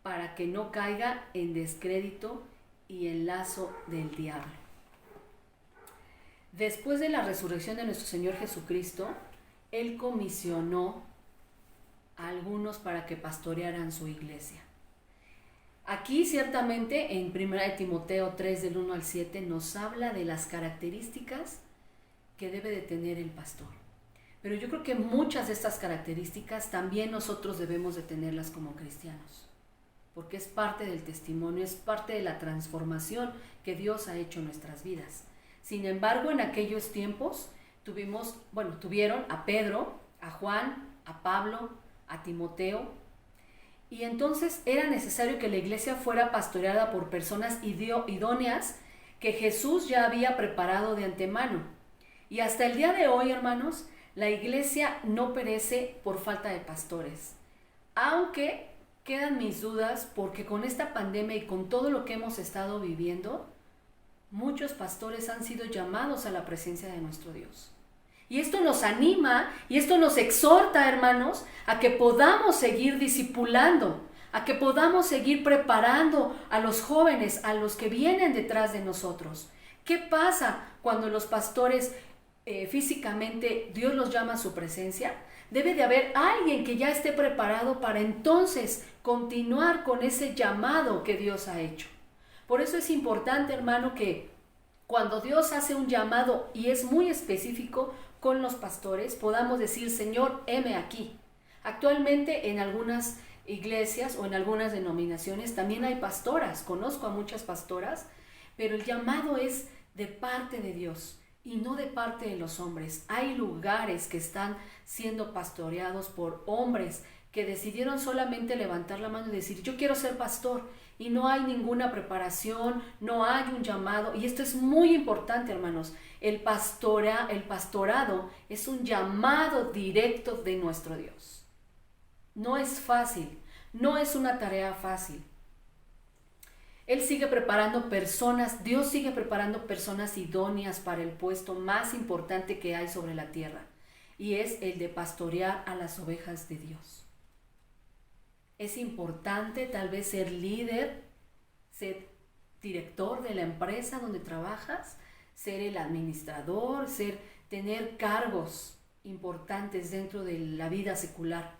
para que no caiga en descrédito y en lazo del diablo. Después de la resurrección de nuestro Señor Jesucristo, Él comisionó a algunos para que pastorearan su iglesia. Aquí ciertamente en 1 Timoteo 3 del 1 al 7 nos habla de las características que debe de tener el pastor. Pero yo creo que muchas de estas características también nosotros debemos de tenerlas como cristianos, porque es parte del testimonio, es parte de la transformación que Dios ha hecho en nuestras vidas. Sin embargo, en aquellos tiempos tuvieron a Pedro, a Juan, a Pablo, a Timoteo, y entonces era necesario que la iglesia fuera pastoreada por personas idóneas que Jesús ya había preparado de antemano. Y hasta el día de hoy, hermanos, la iglesia no perece por falta de pastores, aunque quedan mis dudas porque con esta pandemia y con todo lo que hemos estado viviendo, muchos pastores han sido llamados a la presencia de nuestro Dios. Y esto nos anima y esto nos exhorta, hermanos, a que podamos seguir discipulando, a que podamos seguir preparando a los jóvenes, a los que vienen detrás de nosotros. ¿Qué pasa cuando los pastores físicamente Dios los llama a su presencia? Debe de haber alguien que ya esté preparado para entonces continuar con ese llamado que Dios ha hecho. Por eso es importante, hermano, que cuando Dios hace un llamado y es muy específico con los pastores, podamos decir, Señor, heme aquí. Actualmente en algunas iglesias o en algunas denominaciones también hay pastoras, conozco a muchas pastoras, pero el llamado es de parte de Dios y no de parte de los hombres. Hay lugares que están siendo pastoreados por hombres que decidieron solamente levantar la mano y decir, yo quiero ser pastor, y no hay ninguna preparación, no hay un llamado, y esto es muy importante, hermanos. El pastorado es un llamado directo de nuestro Dios. No es fácil, no es una tarea fácil. Él sigue preparando personas, Dios sigue preparando personas idóneas para el puesto más importante que hay sobre la tierra, y es el de pastorear a las ovejas de Dios. Es importante tal vez ser líder, ser director de la empresa donde trabajas, ser el administrador, tener cargos importantes dentro de la vida secular.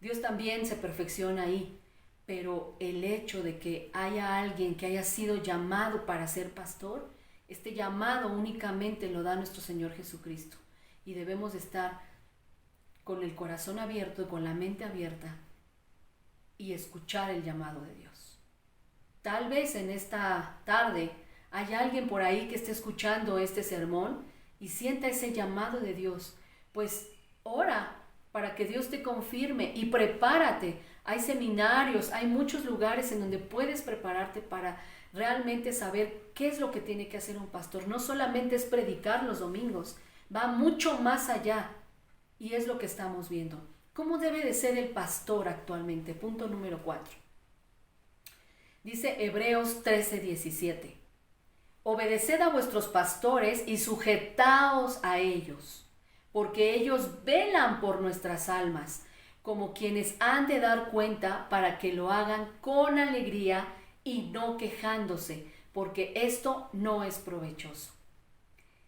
Dios también se perfecciona ahí, pero el hecho de que haya alguien que haya sido llamado para ser pastor, este llamado únicamente lo da nuestro Señor Jesucristo, y debemos estar con el corazón abierto y con la mente abierta y escuchar el llamado de Dios. Tal vez en esta tarde hay alguien por ahí que esté escuchando este sermón y sienta ese llamado de Dios. Pues ora para que Dios te confirme y prepárate. Hay seminarios, hay muchos lugares en donde puedes prepararte para realmente saber qué es lo que tiene que hacer un pastor. No solamente es predicar los domingos, va mucho más allá, y es lo que estamos viendo. ¿Cómo debe de ser el pastor actualmente? Punto número 4. Dice Hebreos 13:17. Obedeced a vuestros pastores y sujetaos a ellos, porque ellos velan por nuestras almas, como quienes han de dar cuenta, para que lo hagan con alegría y no quejándose, porque esto no es provechoso.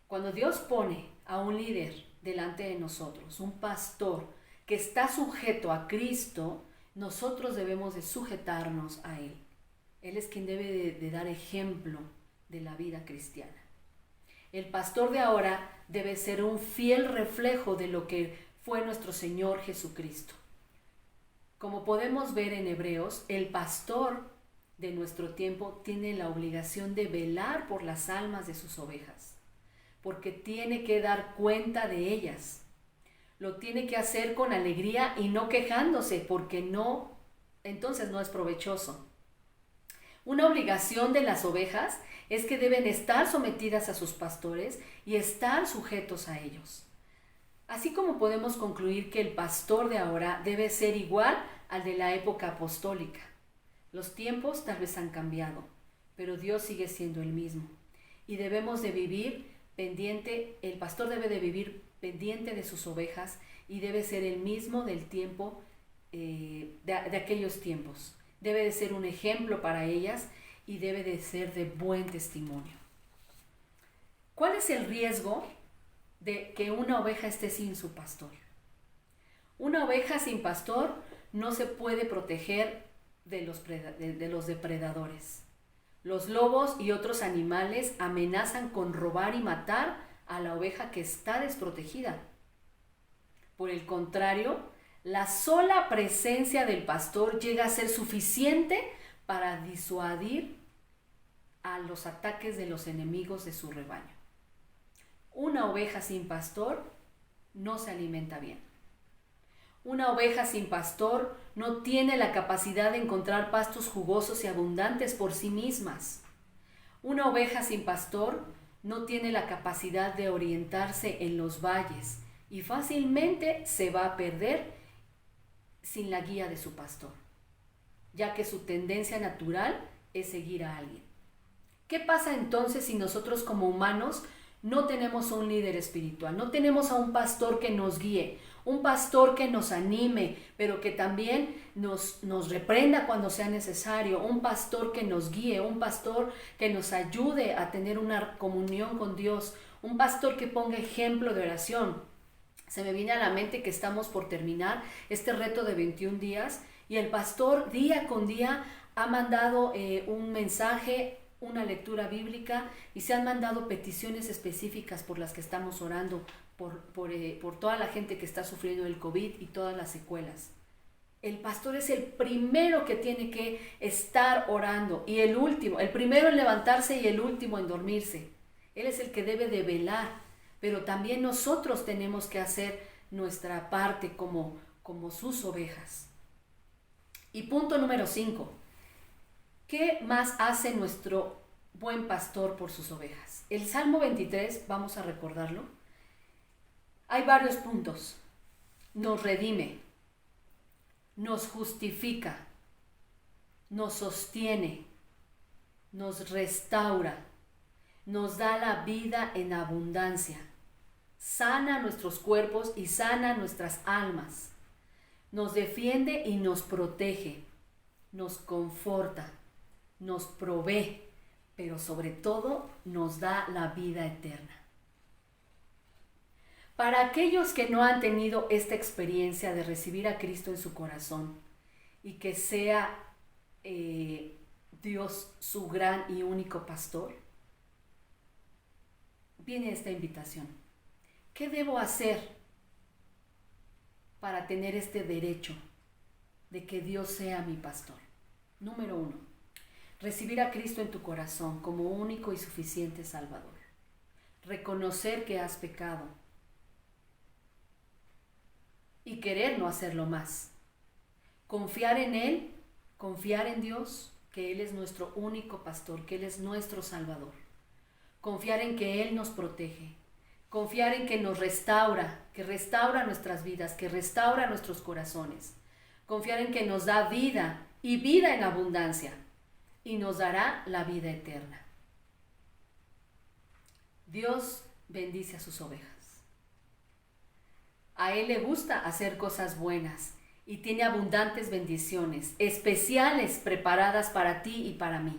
Cuando Dios pone a un líder delante de nosotros, un pastor que está sujeto a Cristo, nosotros debemos de sujetarnos a Él. Él es quien debe de dar ejemplo de la vida cristiana. El pastor de ahora debe ser un fiel reflejo de lo que fue nuestro Señor Jesucristo. Como podemos ver en Hebreos, el pastor de nuestro tiempo tiene la obligación de velar por las almas de sus ovejas, porque tiene que dar cuenta de ellas. Lo tiene que hacer con alegría y no quejándose, porque entonces no es provechoso. Una obligación de las ovejas es que deben estar sometidas a sus pastores y estar sujetos a ellos. Así como podemos concluir que el pastor de ahora debe ser igual al de la época apostólica. Los tiempos tal vez han cambiado, pero Dios sigue siendo el mismo. Y debemos de vivir pendiente, el pastor debe de vivir pendiente de sus ovejas y debe ser el mismo del tiempo, de aquellos tiempos. Debe de ser un ejemplo para ellas y debe de ser de buen testimonio. ¿Cuál es el riesgo de que una oveja esté sin su pastor? Una oveja sin pastor no se puede proteger de los depredadores. Los lobos y otros animales amenazan con robar y matar a la oveja que está desprotegida. Por el contrario, la sola presencia del pastor llega a ser suficiente para disuadir a los ataques de los enemigos de su rebaño. Una oveja sin pastor no se alimenta bien. Una oveja sin pastor no tiene la capacidad de encontrar pastos jugosos y abundantes por sí mismas. Una oveja sin pastor no tiene la capacidad de orientarse en los valles y fácilmente se va a perder sin la guía de su pastor, ya que su tendencia natural es seguir a alguien. ¿Qué pasa entonces si nosotros como humanos no tenemos un líder espiritual? No tenemos a un pastor que nos guíe, un pastor que nos anime, pero que también nos reprenda cuando sea necesario, un pastor que nos guíe, un pastor que nos ayude a tener una comunión con Dios, un pastor que ponga ejemplo de oración. Se me viene a la mente que estamos por terminar este reto de 21 días y el pastor día con día ha mandado un mensaje, una lectura bíblica y se han mandado peticiones específicas por las que estamos orando, por toda la gente que está sufriendo el COVID y todas las secuelas. El pastor es el primero que tiene que estar orando y el primero en levantarse y el último en dormirse. Él es el que debe de velar, pero también nosotros tenemos que hacer nuestra parte como sus ovejas. Y punto número 5. ¿Qué más hace nuestro buen pastor por sus ovejas? El Salmo 23, vamos a recordarlo. Hay varios puntos. Nos redime, nos justifica, nos sostiene, nos restaura, nos da la vida en abundancia, sana nuestros cuerpos y sana nuestras almas, nos defiende y nos protege, nos conforta, nos provee, pero sobre todo nos da la vida eterna. Para aquellos que no han tenido esta experiencia de recibir a Cristo en su corazón y que sea Dios su gran y único pastor, viene esta invitación. ¿Qué debo hacer para tener este derecho de que Dios sea mi pastor? Número 1, recibir a Cristo en tu corazón como único y suficiente Salvador. Reconocer que has pecado y querer no hacerlo más. Confiar en Él, confiar en Dios, que Él es nuestro único pastor, que Él es nuestro Salvador. Confiar en que Él nos protege. Confiar en que nos restaura, que restaura nuestras vidas, que restaura nuestros corazones. Confiar en que nos da vida y vida en abundancia y nos dará la vida eterna. Dios bendice a sus ovejas. A Él le gusta hacer cosas buenas y tiene abundantes bendiciones, especiales preparadas para ti y para mí.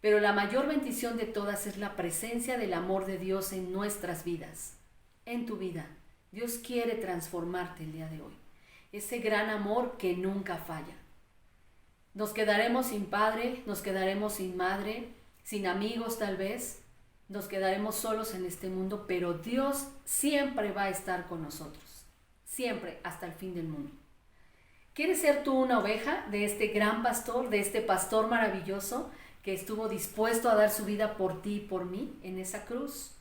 Pero la mayor bendición de todas es la presencia del amor de Dios en nuestras vidas, en tu vida. Dios quiere transformarte el día de hoy. Ese gran amor que nunca falla. Nos quedaremos sin padre, nos quedaremos sin madre, sin amigos tal vez, nos quedaremos solos en este mundo, pero Dios siempre va a estar con nosotros. Siempre, hasta el fin del mundo. ¿Quieres ser tú una oveja de este gran pastor, de este pastor maravilloso que estuvo dispuesto a dar su vida por ti y por mí en esa cruz?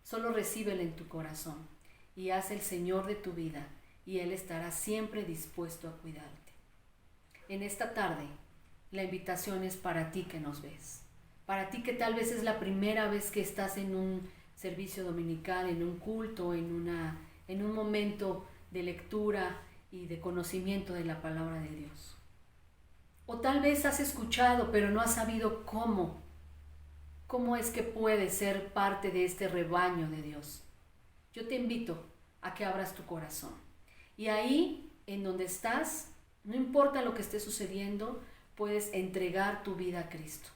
Solo recíbelo en tu corazón y haz el Señor de tu vida y Él estará siempre dispuesto a cuidarte. En esta tarde, la invitación es para ti que nos ves, para ti que tal vez es la primera vez que estás en un servicio dominical, en un culto, en un momento de lectura y de conocimiento de la palabra de Dios. O tal vez has escuchado, pero no has sabido cómo es que puedes ser parte de este rebaño de Dios. Yo te invito a que abras tu corazón. Y ahí, en donde estás, no importa lo que esté sucediendo, puedes entregar tu vida a Cristo.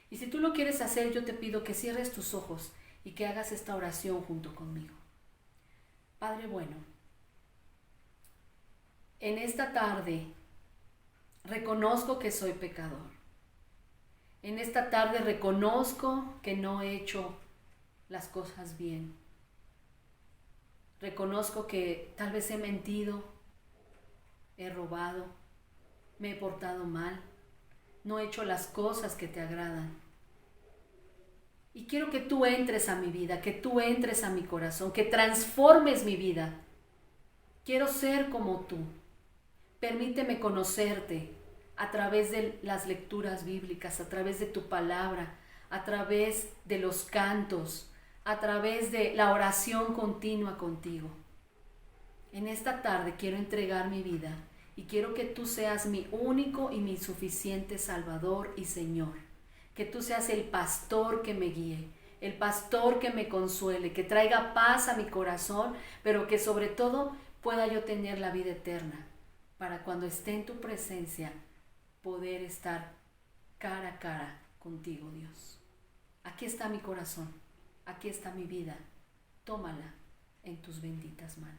Y si tú lo quieres hacer, yo te pido que cierres tus ojos y que hagas esta oración junto conmigo. Padre bueno, en esta tarde reconozco que soy pecador. En esta tarde reconozco que no he hecho las cosas bien. Reconozco que tal vez he mentido, he robado, me he portado mal, no he hecho las cosas que te agradan. Y quiero que tú entres a mi vida, que tú entres a mi corazón, que transformes mi vida. Quiero ser como tú. Permíteme conocerte a través de las lecturas bíblicas, a través de tu palabra, a través de los cantos, a través de la oración continua contigo. En esta tarde quiero entregar mi vida y quiero que tú seas mi único y mi suficiente Salvador y Señor. Que tú seas el pastor que me guíe, el pastor que me consuele, que traiga paz a mi corazón, pero que sobre todo pueda yo tener la vida eterna, para cuando esté en tu presencia poder estar cara a cara contigo, Dios. Aquí está mi corazón, aquí está mi vida, tómala en tus benditas manos.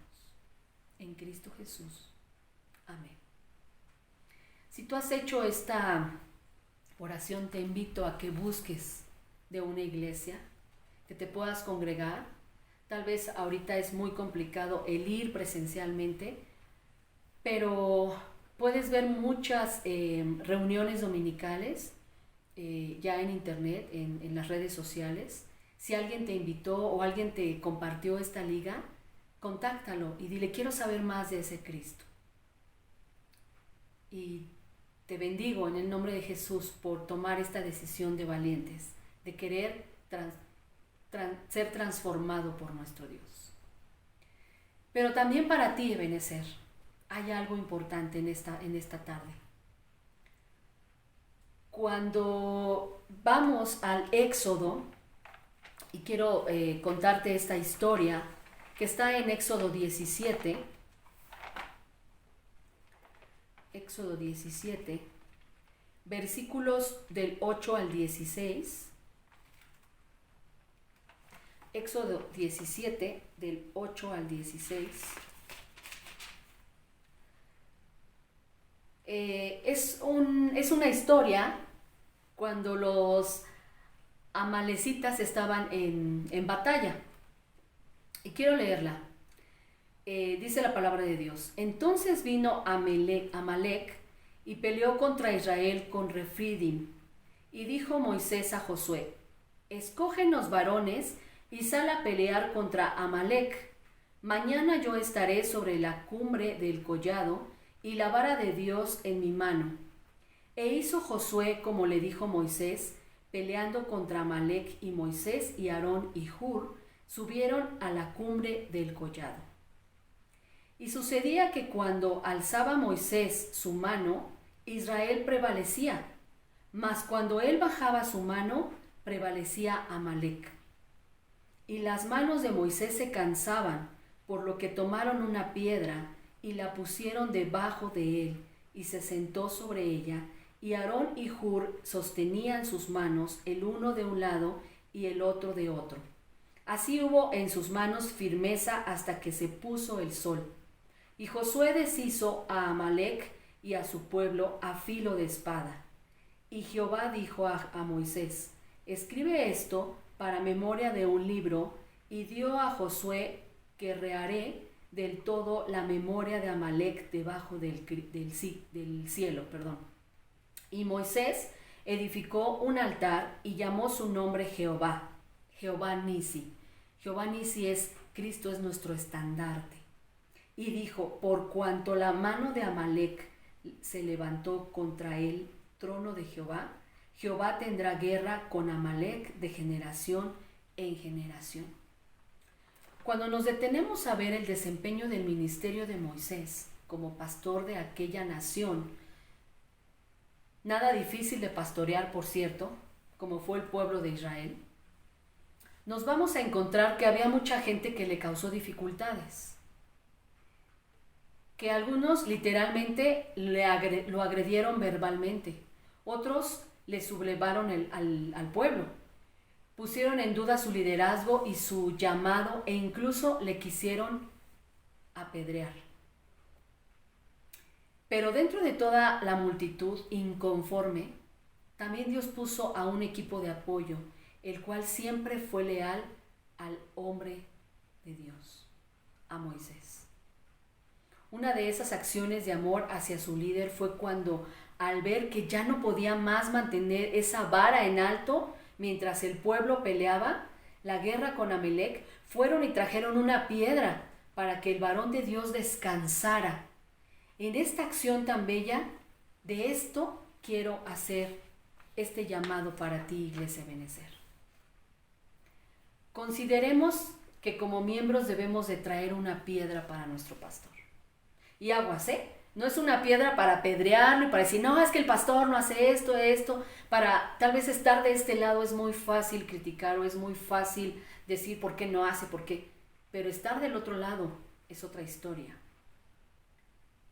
En Cristo Jesús. Amén. Si tú has hecho esta oración, te invito a que busques de una iglesia, que te puedas congregar. Tal vez ahorita es muy complicado el ir presencialmente, pero puedes ver muchas reuniones dominicales ya en internet, en las redes sociales. Si alguien te invitó o alguien te compartió esta liga, contáctalo y dile: quiero saber más de ese Cristo. Y te bendigo en el nombre de Jesús por tomar esta decisión de valientes, de querer ser transformado por nuestro Dios. Pero también para ti, Ebenezer, hay algo importante en esta tarde. Cuando vamos al Éxodo, y quiero contarte esta historia que está en Éxodo 17, Éxodo 17, versículos del 8 al 16. Éxodo 17, del 8 al 16. Es una historia cuando los amalecitas estaban en batalla. Y quiero leerla. Dice la palabra de Dios: entonces vino Amalec y peleó contra Israel con Refidim. Y dijo Moisés a Josué: escógenos varones y sal a pelear contra Amalec. Mañana yo estaré sobre la cumbre del collado y la vara de Dios en mi mano. E hizo Josué como le dijo Moisés, peleando contra Amalec, y Moisés y Aarón y Hur subieron a la cumbre del collado. Y sucedía que cuando alzaba Moisés su mano, Israel prevalecía, mas cuando él bajaba su mano, prevalecía Amalec. Y las manos de Moisés se cansaban, por lo que tomaron una piedra y la pusieron debajo de él, y se sentó sobre ella, y Aarón y Hur sostenían sus manos, el uno de un lado y el otro de otro. Así hubo en sus manos firmeza hasta que se puso el sol. Y Josué deshizo a Amalec y a su pueblo a filo de espada. Y Jehová dijo a Moisés: escribe esto para memoria de un libro, y dio a Josué que Rearé del todo la memoria de Amalek debajo del cielo. Y Moisés edificó un altar y llamó su nombre Jehová, Jehová Nisi. Jehová Nisi es Cristo, es nuestro estandarte. Y dijo, por cuanto la mano de Amalek se levantó contra el trono de Jehová, Jehová tendrá guerra con Amalek de generación en generación. Cuando nos detenemos a ver el desempeño del ministerio de Moisés como pastor de aquella nación, nada difícil de pastorear, por cierto, como fue el pueblo de Israel, nos vamos a encontrar que había mucha gente que le causó dificultades, que algunos literalmente lo agredieron verbalmente, otros le sublevaron al pueblo, pusieron en duda su liderazgo y su llamado e incluso le quisieron apedrear. Pero dentro de toda la multitud inconforme, también Dios puso a un equipo de apoyo, el cual siempre fue leal al hombre de Dios, a Moisés. Una de esas acciones de amor hacia su líder fue cuando, al ver que ya no podía más mantener esa vara en alto mientras el pueblo peleaba la guerra con Amalek, fueron y trajeron una piedra para que el varón de Dios descansara. En esta acción tan bella, de esto quiero hacer este llamado para ti, Iglesia Ebenezer. Consideremos que como miembros debemos de traer una piedra para nuestro pastor. Y aguas, no es una piedra para apedrearlo y para decir, no, es que el pastor no hace esto, para tal vez estar de este lado es muy fácil criticar o es muy fácil decir por qué no hace, por qué, pero estar del otro lado es otra historia.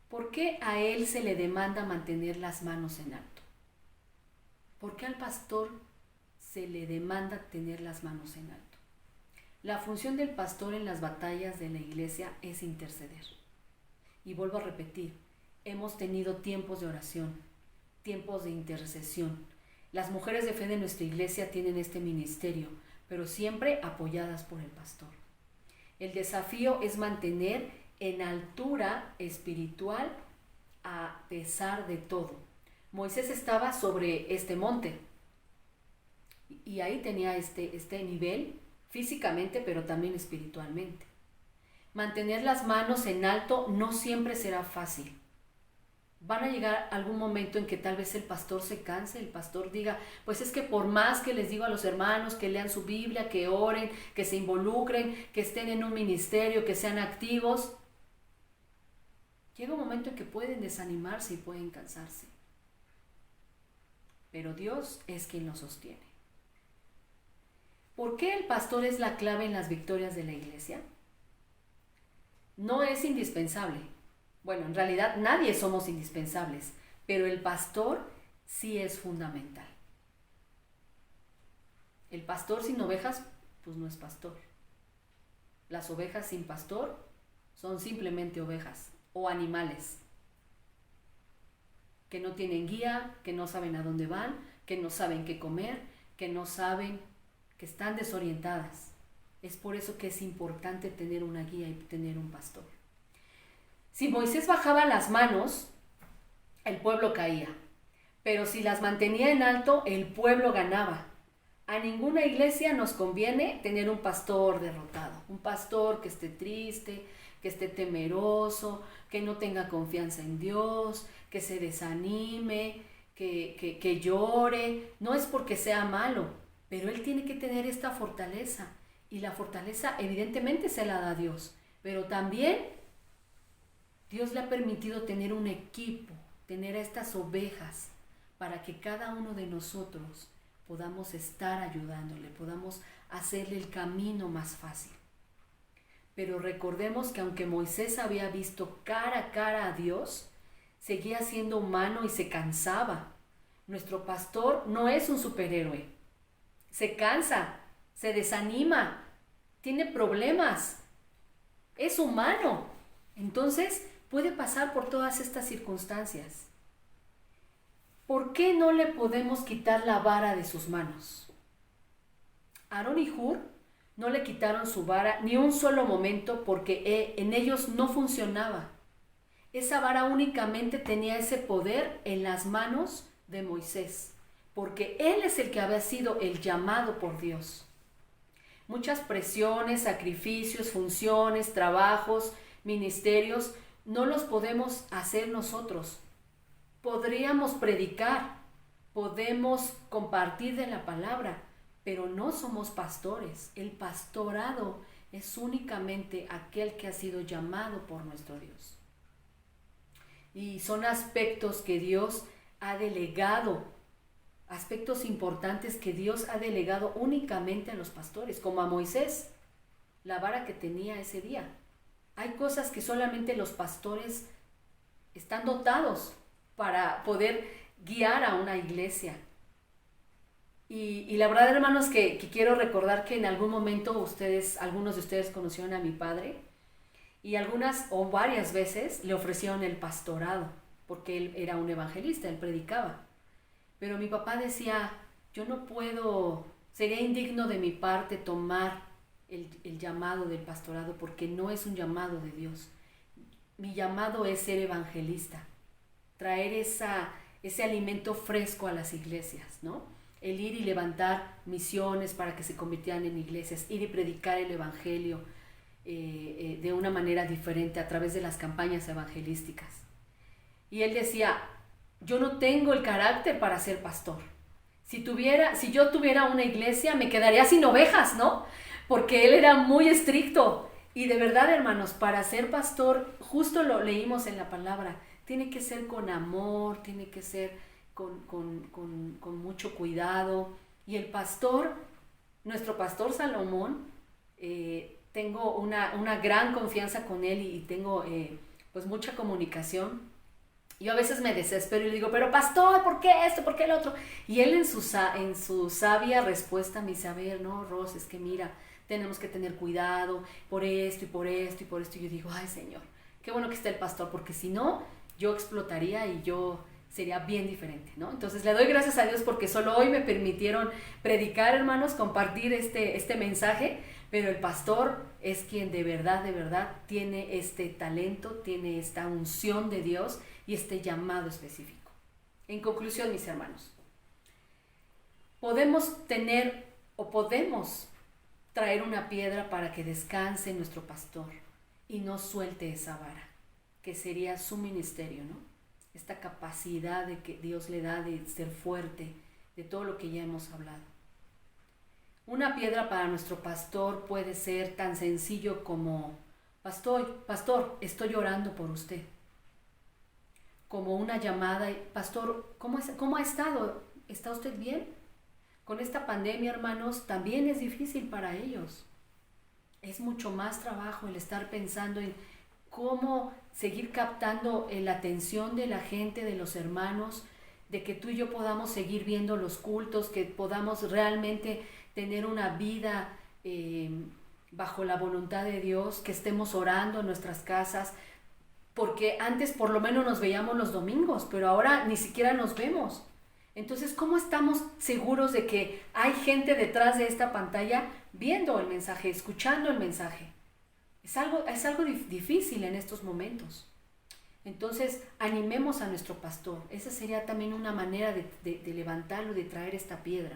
¿Por qué a él se le demanda mantener las manos en alto? ¿Por qué al pastor se le demanda tener las manos en alto? La función del pastor en las batallas de la iglesia es interceder. Y vuelvo a repetir, hemos tenido tiempos de oración, tiempos de intercesión. Las mujeres de fe de nuestra iglesia tienen este ministerio, pero siempre apoyadas por el pastor. El desafío es mantener en altura espiritual a pesar de todo. Moisés estaba sobre este monte y ahí tenía este nivel físicamente, pero también espiritualmente. Mantener las manos en alto no siempre será fácil. Van a llegar algún momento en que tal vez el pastor se canse, el pastor diga, pues es que por más que les digo a los hermanos que lean su Biblia, que oren, que se involucren, que estén en un ministerio, que sean activos, llega un momento en que pueden desanimarse y pueden cansarse. Pero Dios es quien los sostiene. ¿Por qué el pastor es la clave en las victorias de la iglesia? No es indispensable. Bueno, en realidad nadie somos indispensables, pero el pastor sí es fundamental. El pastor sin ovejas, pues no es pastor. Las ovejas sin pastor son simplemente ovejas o animales que no tienen guía, que no saben a dónde van, que no saben qué comer, que no saben, que están desorientadas. Es por eso que es importante tener una guía y tener un pastor. Si Moisés bajaba las manos, el pueblo caía. Pero si las mantenía en alto, el pueblo ganaba. A ninguna iglesia nos conviene tener un pastor derrotado. Un pastor que esté triste, que esté temeroso, que no tenga confianza en Dios, que se desanime, que llore. No es porque sea malo, pero él tiene que tener esta fortaleza. Y la fortaleza evidentemente se la da Dios, pero también Dios le ha permitido tener un equipo, tener a estas ovejas, para que cada uno de nosotros podamos estar ayudándole, podamos hacerle el camino más fácil. Pero recordemos que aunque Moisés había visto cara a cara a Dios, seguía siendo humano y se cansaba. Nuestro pastor no es un superhéroe. Se cansa, se desanima, tiene problemas, es humano. Entonces puede pasar por todas estas circunstancias. ¿Por qué no le podemos quitar la vara de sus manos? Aarón y Hur No le quitaron su vara ni un solo momento porque en ellos no funcionaba. Esa vara únicamente tenía ese poder en las manos de Moisés, porque él es el que había sido el llamado por Dios. Muchas presiones, sacrificios, funciones, trabajos, ministerios, no los podemos hacer nosotros. Podríamos predicar, podemos compartir de la palabra, pero no somos pastores. El pastorado es únicamente aquel que ha sido llamado por nuestro Dios. Y son aspectos que Dios ha delegado, aspectos importantes que Dios ha delegado únicamente a los pastores, como a Moisés, la vara que tenía ese día. Hay cosas que solamente los pastores están dotados para poder guiar a una iglesia. Y la verdad, hermanos, que quiero recordar que en algún momento algunos de ustedes conocieron a mi padre y algunas o varias veces le ofrecieron el pastorado, porque él era un evangelista, él predicaba. Pero mi papá decía, yo no puedo, sería indigno de mi parte tomar el llamado del pastorado porque no es un llamado de Dios. Mi llamado es ser evangelista, traer ese alimento fresco a las iglesias, ¿no? El ir y levantar misiones para que se convirtieran en iglesias, ir y predicar el evangelio de una manera diferente a través de las campañas evangelísticas. Y él decía, yo no tengo el carácter para ser pastor. Si yo tuviera una iglesia, me quedaría sin ovejas, ¿no? Porque él era muy estricto. Y de verdad, hermanos, para ser pastor, justo lo leímos en la palabra, tiene que ser con amor, tiene que ser con mucho cuidado. Y el pastor, nuestro pastor Salomón, tengo una gran confianza con él y tengo pues mucha comunicación. Yo a veces me desespero y le digo, pero pastor, ¿por qué esto? ¿Por qué el otro? Y él en su sabia respuesta me dice, a ver, no, Ros, es que mira, tenemos que tener cuidado por esto y por esto y por esto. Y yo digo, ay, Señor, qué bueno que está el pastor, porque si no, yo explotaría y yo sería bien diferente, ¿no? Entonces le doy gracias a Dios porque solo hoy me permitieron predicar, hermanos, compartir este mensaje, pero el pastor es quien de verdad tiene este talento, tiene esta unción de Dios y este llamado específico. En conclusión, mis hermanos, podemos traer una piedra para que descanse nuestro pastor y no suelte esa vara, que sería su ministerio, ¿no? Esta capacidad de que Dios le da de ser fuerte, de todo lo que ya hemos hablado. Una piedra para nuestro pastor puede ser tan sencillo como, pastor, estoy orando por usted. Como una llamada, pastor, ¿cómo ha estado? ¿Está usted bien? Con esta pandemia, hermanos, también es difícil para ellos. Es mucho más trabajo el estar pensando en cómo seguir captando la atención de la gente, de los hermanos, de que tú y yo podamos seguir viendo los cultos, que podamos realmente tener una vida bajo la voluntad de Dios, que estemos orando en nuestras casas, porque antes por lo menos nos veíamos los domingos, pero ahora ni siquiera nos vemos. Entonces, ¿cómo estamos seguros de que hay gente detrás de esta pantalla viendo el mensaje, escuchando el mensaje? Es algo difícil en estos momentos. Entonces, animemos a nuestro pastor. Esa sería también una manera de levantarlo, de traer esta piedra.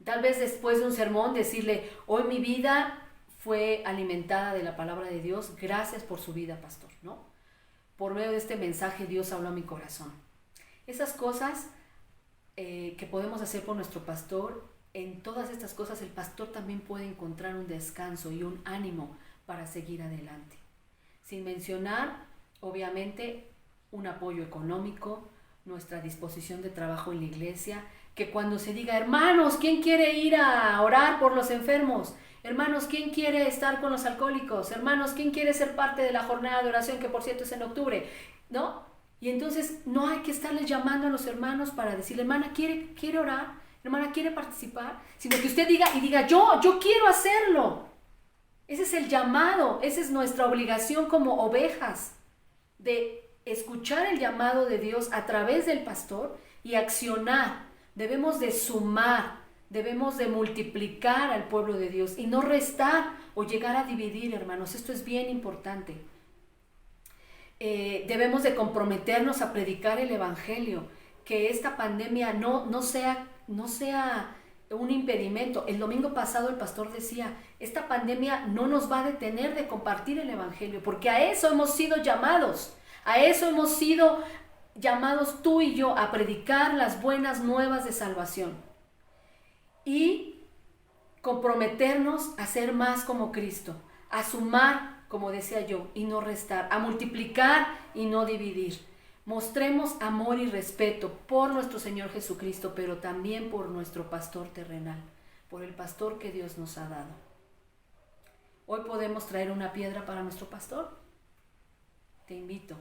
Tal vez después de un sermón decirle, hoy mi vida fue alimentada de la palabra de Dios, gracias por su vida, pastor, ¿no? Por medio de este mensaje Dios habló a mi corazón. Esas cosas que podemos hacer por nuestro pastor, en todas estas cosas el pastor también puede encontrar un descanso y un ánimo para seguir adelante. Sin mencionar, obviamente, un apoyo económico, nuestra disposición de trabajo en la iglesia, que cuando se diga, hermanos, ¿quién quiere ir a orar por los enfermos? Hermanos, ¿quién quiere estar con los alcohólicos? Hermanos, ¿quién quiere ser parte de la jornada de oración que por cierto es en octubre? ¿No? Y entonces no hay que estarles llamando a los hermanos para decirle, hermana, ¿quiere orar? Hermana, ¿quiere participar? Sino que usted diga, yo quiero hacerlo. Ese es el llamado, esa es nuestra obligación como ovejas, de escuchar el llamado de Dios a través del pastor y accionar. Debemos de sumar, Debemos de multiplicar al pueblo de Dios y no restar o llegar a dividir, hermanos. Esto es bien importante. Debemos de comprometernos a predicar el Evangelio, que esta pandemia no sea un impedimento. El domingo pasado el pastor decía, esta pandemia no nos va a detener de compartir el Evangelio, porque a eso hemos sido llamados, a eso hemos sido llamados tú y yo, a predicar las buenas nuevas de salvación y comprometernos a ser más como Cristo, a sumar, como decía yo, y no restar, a multiplicar y no dividir. Mostremos amor y respeto por nuestro Señor Jesucristo, pero también por nuestro pastor terrenal, por el pastor que Dios nos ha dado. Hoy podemos traer una piedra para nuestro pastor. Te invito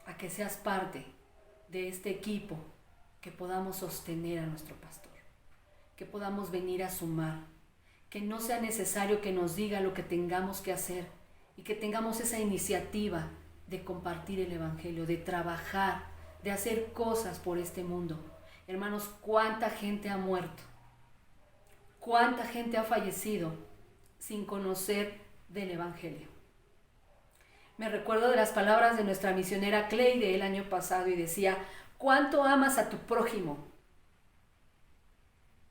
a que seas parte de este equipo, que podamos sostener a nuestro pastor, que podamos venir a sumar, que no sea necesario que nos diga lo que tengamos que hacer y que tengamos esa iniciativa de compartir el Evangelio, de trabajar, de hacer cosas por este mundo. Hermanos, cuánta gente ha muerto, cuánta gente ha fallecido sin conocer del Evangelio. Me recuerdo de las palabras de nuestra misionera Cleide el año pasado y decía, ¿cuánto amas a tu prójimo?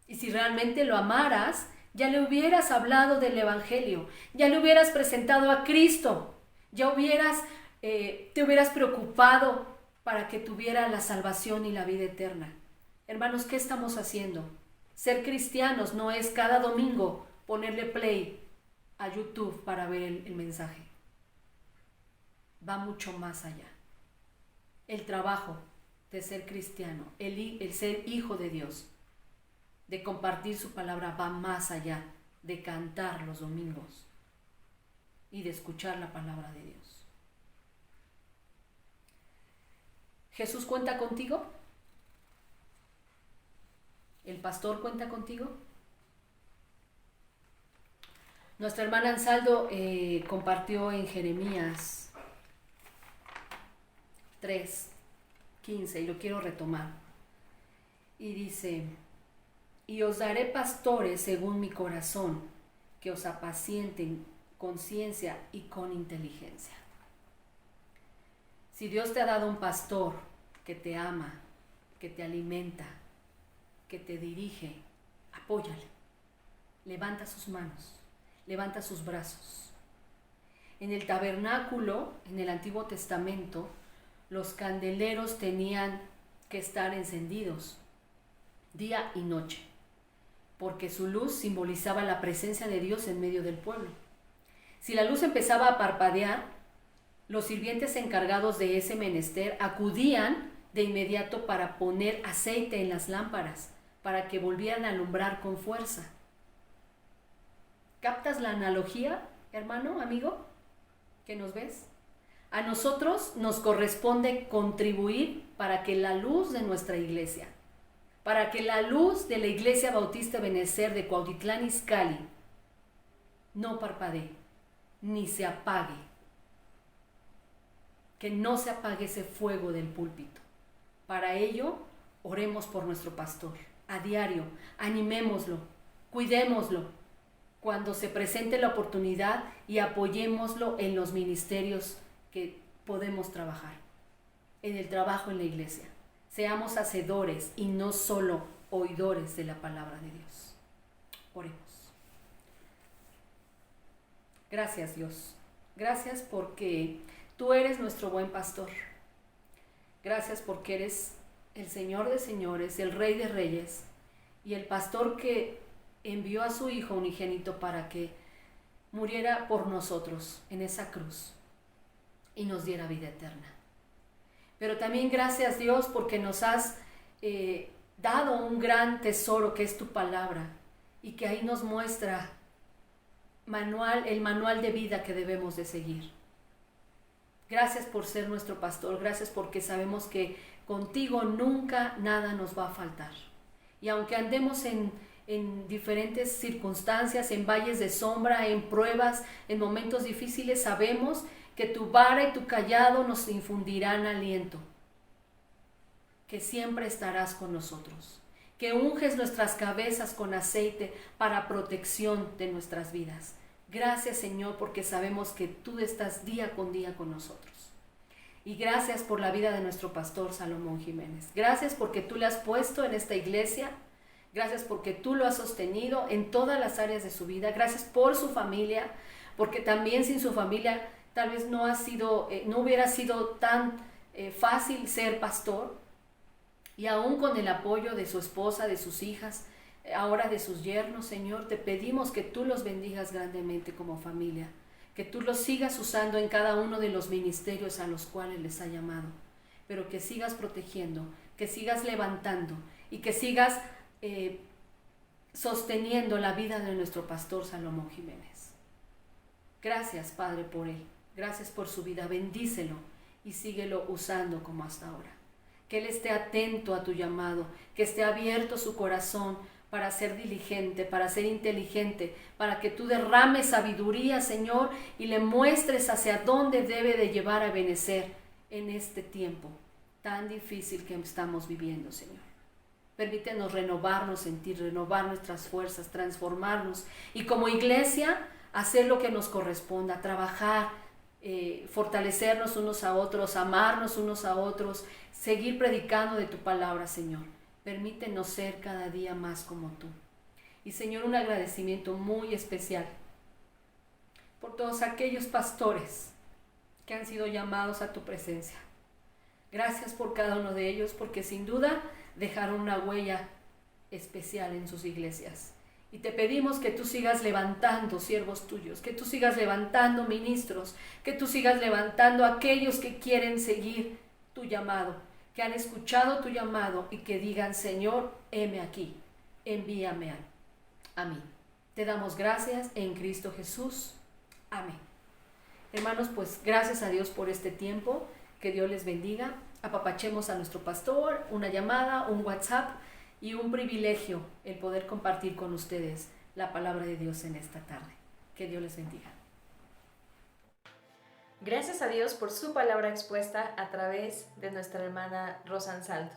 Y si realmente lo amaras, ya le hubieras hablado del Evangelio, ya le hubieras presentado a Cristo, ya te hubieras preocupado para que tuviera la salvación y la vida eterna. Hermanos, ¿qué estamos haciendo? Ser cristianos no es cada domingo ponerle play a YouTube para ver el mensaje. Va mucho más allá. El trabajo de ser cristiano, el ser hijo de Dios, de compartir su palabra, va más allá de cantar los domingos y de escuchar la palabra de Dios. ¿Jesús cuenta contigo? ¿El pastor cuenta contigo? Nuestra hermana Ansaldo compartió en Jeremías 3:15 y lo quiero retomar. Y dice, y os daré pastores según mi corazón, que os apacienten con ciencia y con inteligencia. Si Dios te ha dado un pastor que te ama, que te alimenta, que te dirige, apóyale. Levanta sus manos, levanta sus brazos. En el tabernáculo, en el Antiguo Testamento, los candeleros tenían que estar encendidos día y noche, porque su luz simbolizaba la presencia de Dios en medio del pueblo. Si la luz empezaba a parpadear, los sirvientes encargados de ese menester acudían de inmediato para poner aceite en las lámparas, para que volvieran a alumbrar con fuerza. ¿Captas la analogía, hermano, amigo, que nos ves? A nosotros nos corresponde contribuir para que la luz de nuestra iglesia, para que la luz de la Iglesia Bautista Ebenezer de Cuautitlán Izcalli no parpadee, ni se apague. Que no se apague ese fuego del púlpito. Para ello, oremos por nuestro pastor. A diario, animémoslo, cuidémoslo cuando se presente la oportunidad y apoyémoslo en los ministerios que podemos trabajar, en el trabajo en la iglesia. Seamos hacedores y no solo oidores de la palabra de Dios. Oremos. Gracias, Dios. Gracias porque tú eres nuestro buen pastor. Gracias porque eres el Señor de señores, el Rey de reyes y el pastor que envió a su Hijo unigénito para que muriera por nosotros en esa cruz y nos diera vida eterna. Pero también gracias, Dios, porque nos has dado un gran tesoro que es tu palabra y que ahí nos muestra el manual de vida que debemos de seguir. Gracias por ser nuestro pastor, gracias porque sabemos que contigo nunca nada nos va a faltar. Y aunque andemos en diferentes circunstancias, en valles de sombra, en pruebas, en momentos difíciles, sabemos que tu vara y tu cayado nos infundirán aliento, que siempre estarás con nosotros, que unges nuestras cabezas con aceite para protección de nuestras vidas. Gracias, Señor, porque sabemos que tú estás día con día con nosotros. Y gracias por la vida de nuestro pastor Salomón Jiménez. Gracias porque tú le has puesto en esta iglesia. Gracias porque tú lo has sostenido en todas las áreas de su vida. Gracias por su familia, porque también sin su familia tal vez no hubiera sido tan fácil ser pastor. Y aún con el apoyo de su esposa, de sus hijas, ahora de sus yernos, Señor, te pedimos que tú los bendigas grandemente como familia, que tú los sigas usando en cada uno de los ministerios a los cuales les ha llamado, pero que sigas protegiendo, que sigas levantando y que sigas sosteniendo la vida de nuestro pastor Salomón Jiménez. Gracias, Padre, por él. Gracias por su vida. Bendícelo y síguelo usando como hasta ahora. Que él esté atento a tu llamado, que esté abierto su corazón para ser diligente, para ser inteligente, para que tú derrames sabiduría, Señor, y le muestres hacia dónde debe de llevar a Ebenecer en este tiempo tan difícil que estamos viviendo, Señor. Permítenos renovarnos en ti, renovar nuestras fuerzas, transformarnos y como iglesia hacer lo que nos corresponda, trabajar, fortalecernos unos a otros, amarnos unos a otros, seguir predicando de tu palabra, Señor. Permítenos ser cada día más como tú. Y Señor, un agradecimiento muy especial por todos aquellos pastores que han sido llamados a tu presencia. Gracias por cada uno de ellos, porque sin duda dejaron una huella especial en sus iglesias. Y te pedimos que tú sigas levantando siervos tuyos, que tú sigas levantando ministros, que tú sigas levantando a aquellos que quieren seguir tu llamado, que han escuchado tu llamado y que digan, Señor, heme aquí, envíame a mí. Te damos gracias en Cristo Jesús. Amén. Hermanos, pues gracias a Dios por este tiempo. Que Dios les bendiga. Apapachemos a nuestro pastor, una llamada, un WhatsApp y un privilegio el poder compartir con ustedes la palabra de Dios en esta tarde. Que Dios les bendiga. Gracias a Dios por su palabra expuesta a través de nuestra hermana Rosa Ansaldo.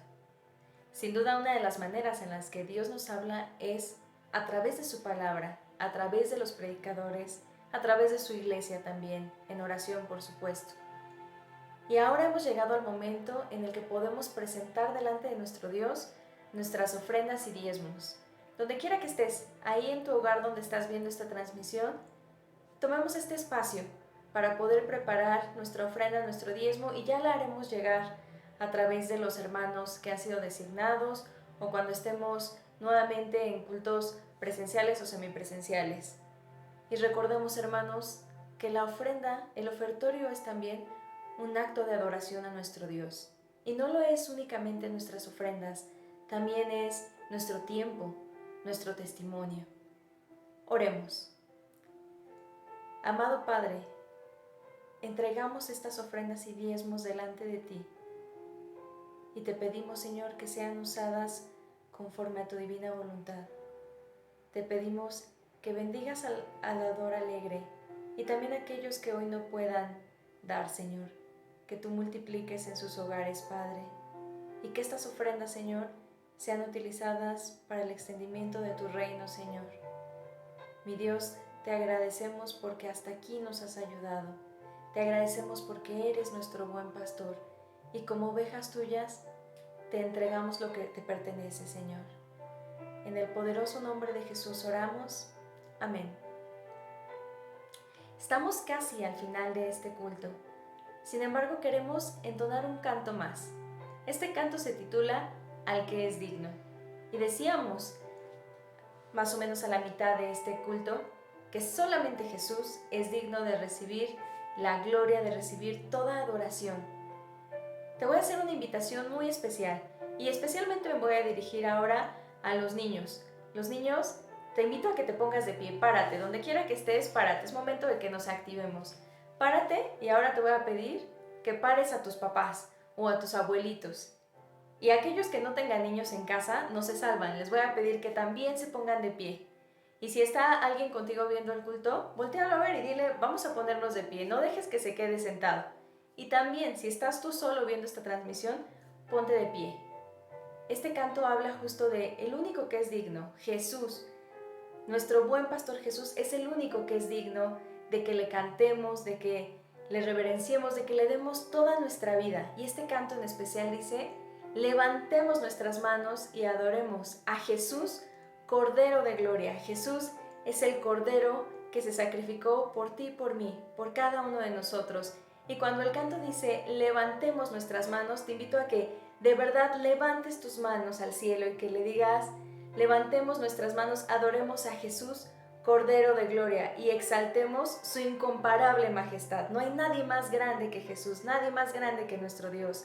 Sin duda, una de las maneras en las que Dios nos habla es a través de su palabra, a través de los predicadores, a través de su iglesia también, en oración por supuesto. Y ahora hemos llegado al momento en el que podemos presentar delante de nuestro Dios nuestras ofrendas y diezmos. Donde quiera que estés, ahí en tu hogar donde estás viendo esta transmisión, tomemos este espacio para poder preparar nuestra ofrenda, nuestro diezmo, y ya la haremos llegar a través de los hermanos que han sido designados o cuando estemos nuevamente en cultos presenciales o semipresenciales. Y recordemos, hermanos, que la ofrenda, el ofertorio es también un acto de adoración a nuestro Dios. Y no lo es únicamente nuestras ofrendas, también es nuestro tiempo, nuestro testimonio. Oremos. Amado Padre, entregamos estas ofrendas y diezmos delante de ti y te pedimos, Señor, que sean usadas conforme a tu divina voluntad. Te pedimos que bendigas al dador alegre y también a aquellos que hoy no puedan dar, Señor, que tú multipliques en sus hogares, Padre, y que estas ofrendas, Señor, sean utilizadas para el extendimiento de tu reino, Señor. Mi Dios, te agradecemos porque hasta aquí nos has ayudado. Te agradecemos porque eres nuestro buen pastor y como ovejas tuyas te entregamos lo que te pertenece, Señor. En el poderoso nombre de Jesús oramos. Amén. Estamos casi al final de este culto. Sin embargo, queremos entonar un canto más. Este canto se titula Al que es digno. Y decíamos, más o menos a la mitad de este culto, que solamente Jesús es digno de recibir la gloria, de recibir toda adoración. Te voy a hacer una invitación muy especial y especialmente me voy a dirigir ahora a los niños. Los niños, te invito a que te pongas de pie, párate, donde quiera que estés, párate, es momento de que nos activemos. Párate y ahora te voy a pedir que pares a tus papás o a tus abuelitos. Y aquellos que no tengan niños en casa no se salvan, les voy a pedir que también se pongan de pie. Y si está alguien contigo viendo el culto, voltéalo a ver y dile, vamos a ponernos de pie, no dejes que se quede sentado. Y también, si estás tú solo viendo esta transmisión, ponte de pie. este canto habla justo de el único que es digno, Jesús. Nuestro buen pastor Jesús es el único que es digno de que le cantemos, de que le reverenciemos, de que le demos toda nuestra vida. Y este canto en especial dice, levantemos nuestras manos y adoremos a Jesús, Cordero de Gloria. Jesús es el Cordero que se sacrificó por ti y por mí, por cada uno de nosotros. Y cuando el canto dice, levantemos nuestras manos, te invito a que de verdad levantes tus manos al cielo y que le digas, levantemos nuestras manos, adoremos a Jesús, Cordero de Gloria, y exaltemos su incomparable majestad. No hay nadie más grande que Jesús, nadie más grande que nuestro Dios.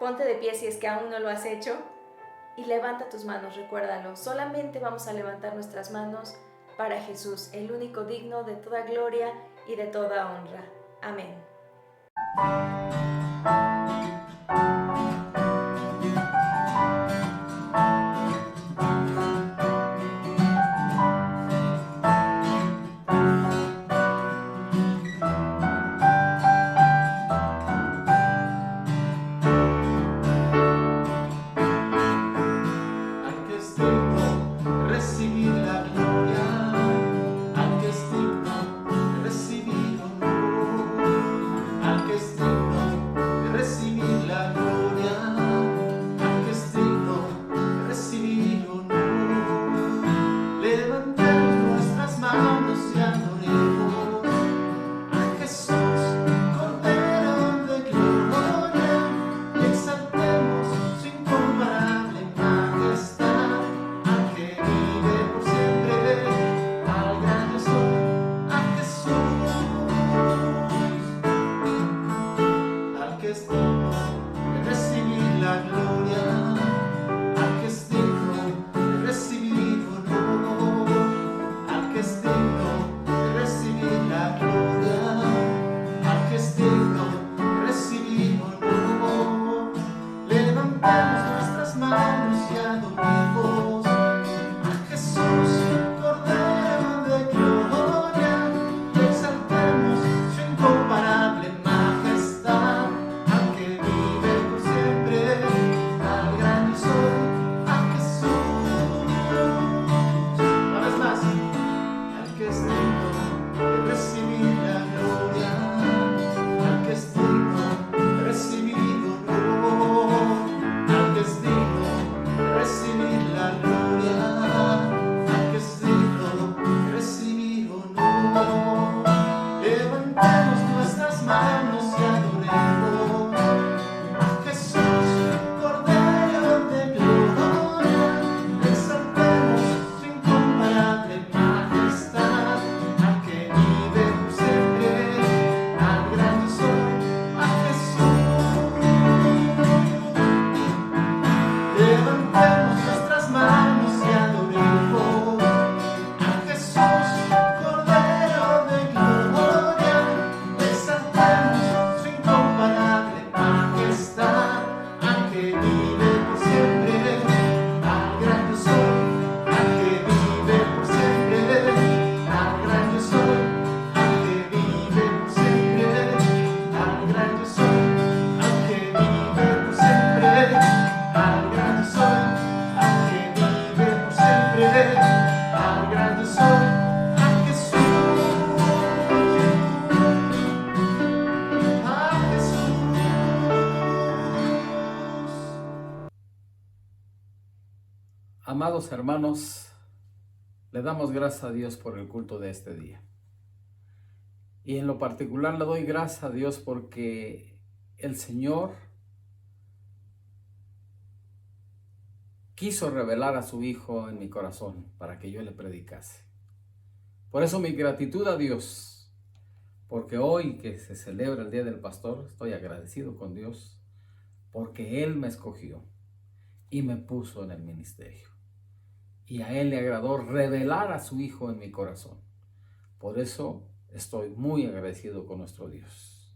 Ponte de pie si es que aún no lo has hecho y levanta tus manos, recuérdalo. Solamente vamos a levantar nuestras manos para Jesús, el único digno de toda gloria y de toda honra. Amén. Amados hermanos, le damos gracias a Dios por el culto de este día. Y en lo particular le doy gracias a Dios porque el Señor quiso revelar a su Hijo en mi corazón para que yo le predicase. Por eso mi gratitud a Dios, porque hoy que se celebra el Día del Pastor, estoy agradecido con Dios porque Él me escogió y me puso en el ministerio. Y a Él le agradó revelar a su Hijo en mi corazón. Por eso estoy muy agradecido con nuestro Dios.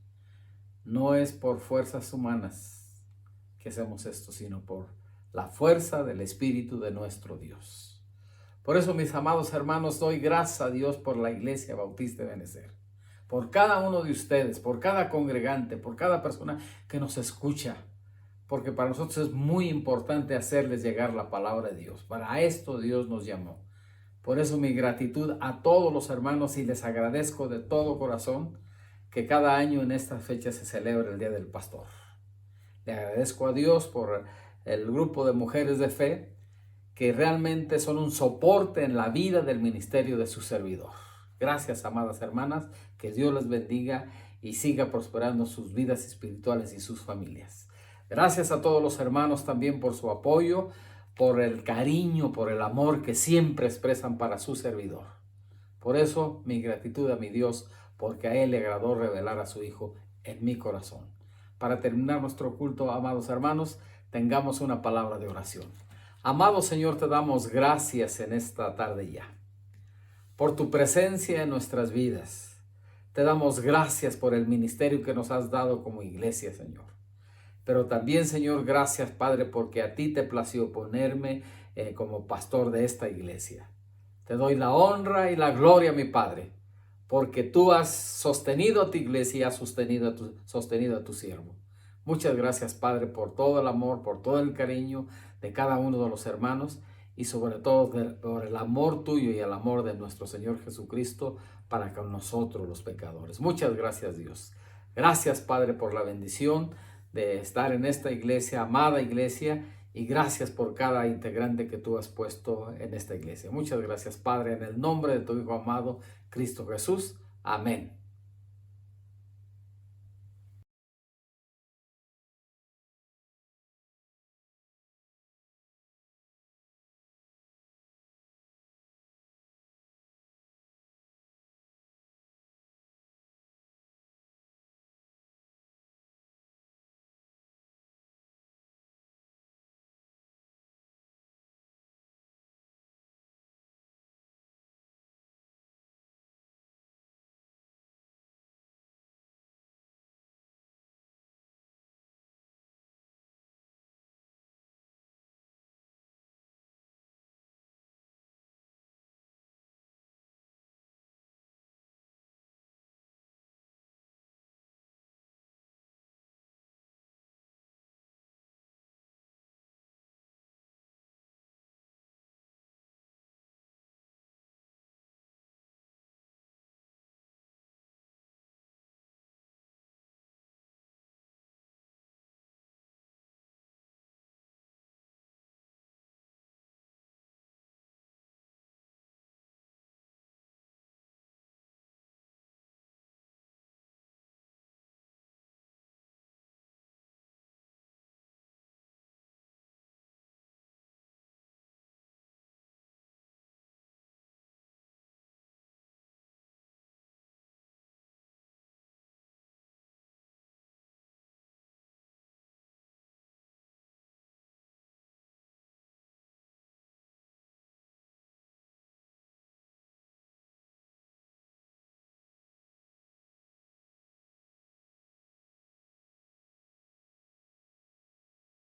No es por fuerzas humanas que hacemos esto, sino por la fuerza del Espíritu de nuestro Dios. Por eso, mis amados hermanos, doy gracias a Dios por la Iglesia Bautista de Benecer, por cada uno de ustedes, por cada congregante, por cada persona que nos escucha, porque para nosotros es muy importante hacerles llegar la palabra de Dios. Para esto Dios nos llamó. Por eso mi gratitud a todos los hermanos, y les agradezco de todo corazón que cada año en esta fecha se celebra el Día del Pastor. Le agradezco a Dios por el grupo de mujeres de fe que realmente son un soporte en la vida del ministerio de su servidor. Gracias, amadas hermanas, que Dios les bendiga y siga prosperando sus vidas espirituales y sus familias. Gracias a todos los hermanos también por su apoyo, por el cariño, por el amor que siempre expresan para su servidor. Por eso mi gratitud a mi Dios, porque a Él le agradó revelar a su Hijo en mi corazón. Para terminar nuestro culto, amados hermanos, tengamos una palabra de oración. Amado Señor, te damos gracias en esta tarde ya, por tu presencia en nuestras vidas. Te damos gracias por el ministerio que nos has dado como iglesia, Señor. Pero también, Señor, gracias, Padre, porque a ti te plació ponerme como pastor de esta iglesia. Te doy la honra y la gloria, mi Padre, porque tú has sostenido a tu iglesia y has sostenido a tu siervo. Muchas gracias, Padre, por todo el amor, por todo el cariño de cada uno de los hermanos y sobre todo por el amor tuyo y el amor de nuestro Señor Jesucristo para con nosotros los pecadores. Muchas gracias, Dios. Gracias, Padre, por la bendición de estar en esta iglesia, amada iglesia, y gracias por cada integrante que tú has puesto en esta iglesia. Muchas gracias, Padre, en el nombre de tu Hijo amado, Cristo Jesús. Amén.